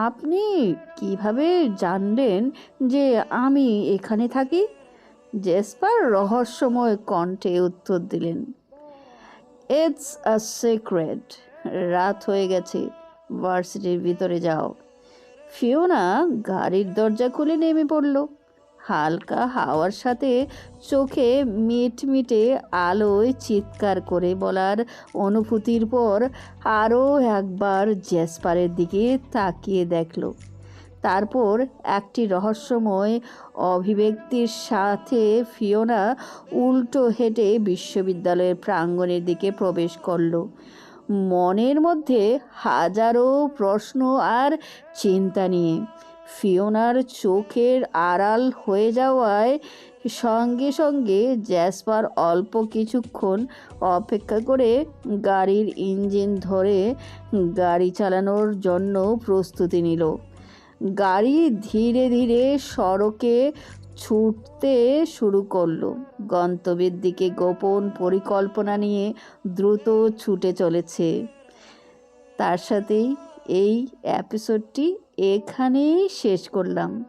আপনি কিভাবে জানলেন যে আমি এখানে থাকি? জেসপার রহস্যময় কণ্ঠে উত্তর দিলেন, ইটস আ সিক্রেট। রাত হয়ে গেছে, ভার্সিটির ভিতরে যাও। ফিওনা গাড়ির দরজা খুলে নেমে পড়ল। হালকা হাওয়ার সাথে চোখে মিটমিটে আলোয় চিৎকার করে বলার অনুভূতির পর আরও একবার জ্যাসপারের দিকে তাকিয়ে দেখল। তারপর একটি রহস্যময় অভিব্যক্তির সাথে ফিওনা উল্টো হেঁটে বিশ্ববিদ্যালয়ের প্রাঙ্গণের দিকে প্রবেশ করল, মনের মধ্যে হাজারো প্রশ্ন আর চিন্তা নিয়ে। ফিওনার চোখের আড়াল হয়ে যাওয়ায় সঙ্গে সঙ্গে জ্যাসপার অল্প কিছুক্ষণ অপেক্ষা করে গাড়ির ইঞ্জিন ধরে গাড়ি চালানোর জন্য প্রস্তুতি নিল। গাড়ি ধীরে ধীরে সড়কে ছুটতে শুরু করলো, গন্তব্যের দিকে গোপন পরিকল্পনা নিয়ে দ্রুত ছুটে চলেছে। তার সাথেই এই এপিসোডটি এখানেই শেষ করলাম।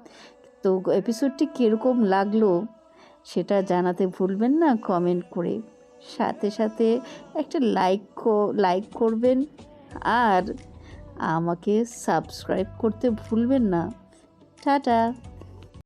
তো এপিসোডটি কীরকম লাগলো সেটা জানাতে ভুলবেন না কমেন্ট করে। সাথে সাথে একটা লাইক করবেন আর আমাকে সাবস্ক্রাইব করতে ভুলবেন না। টাটা।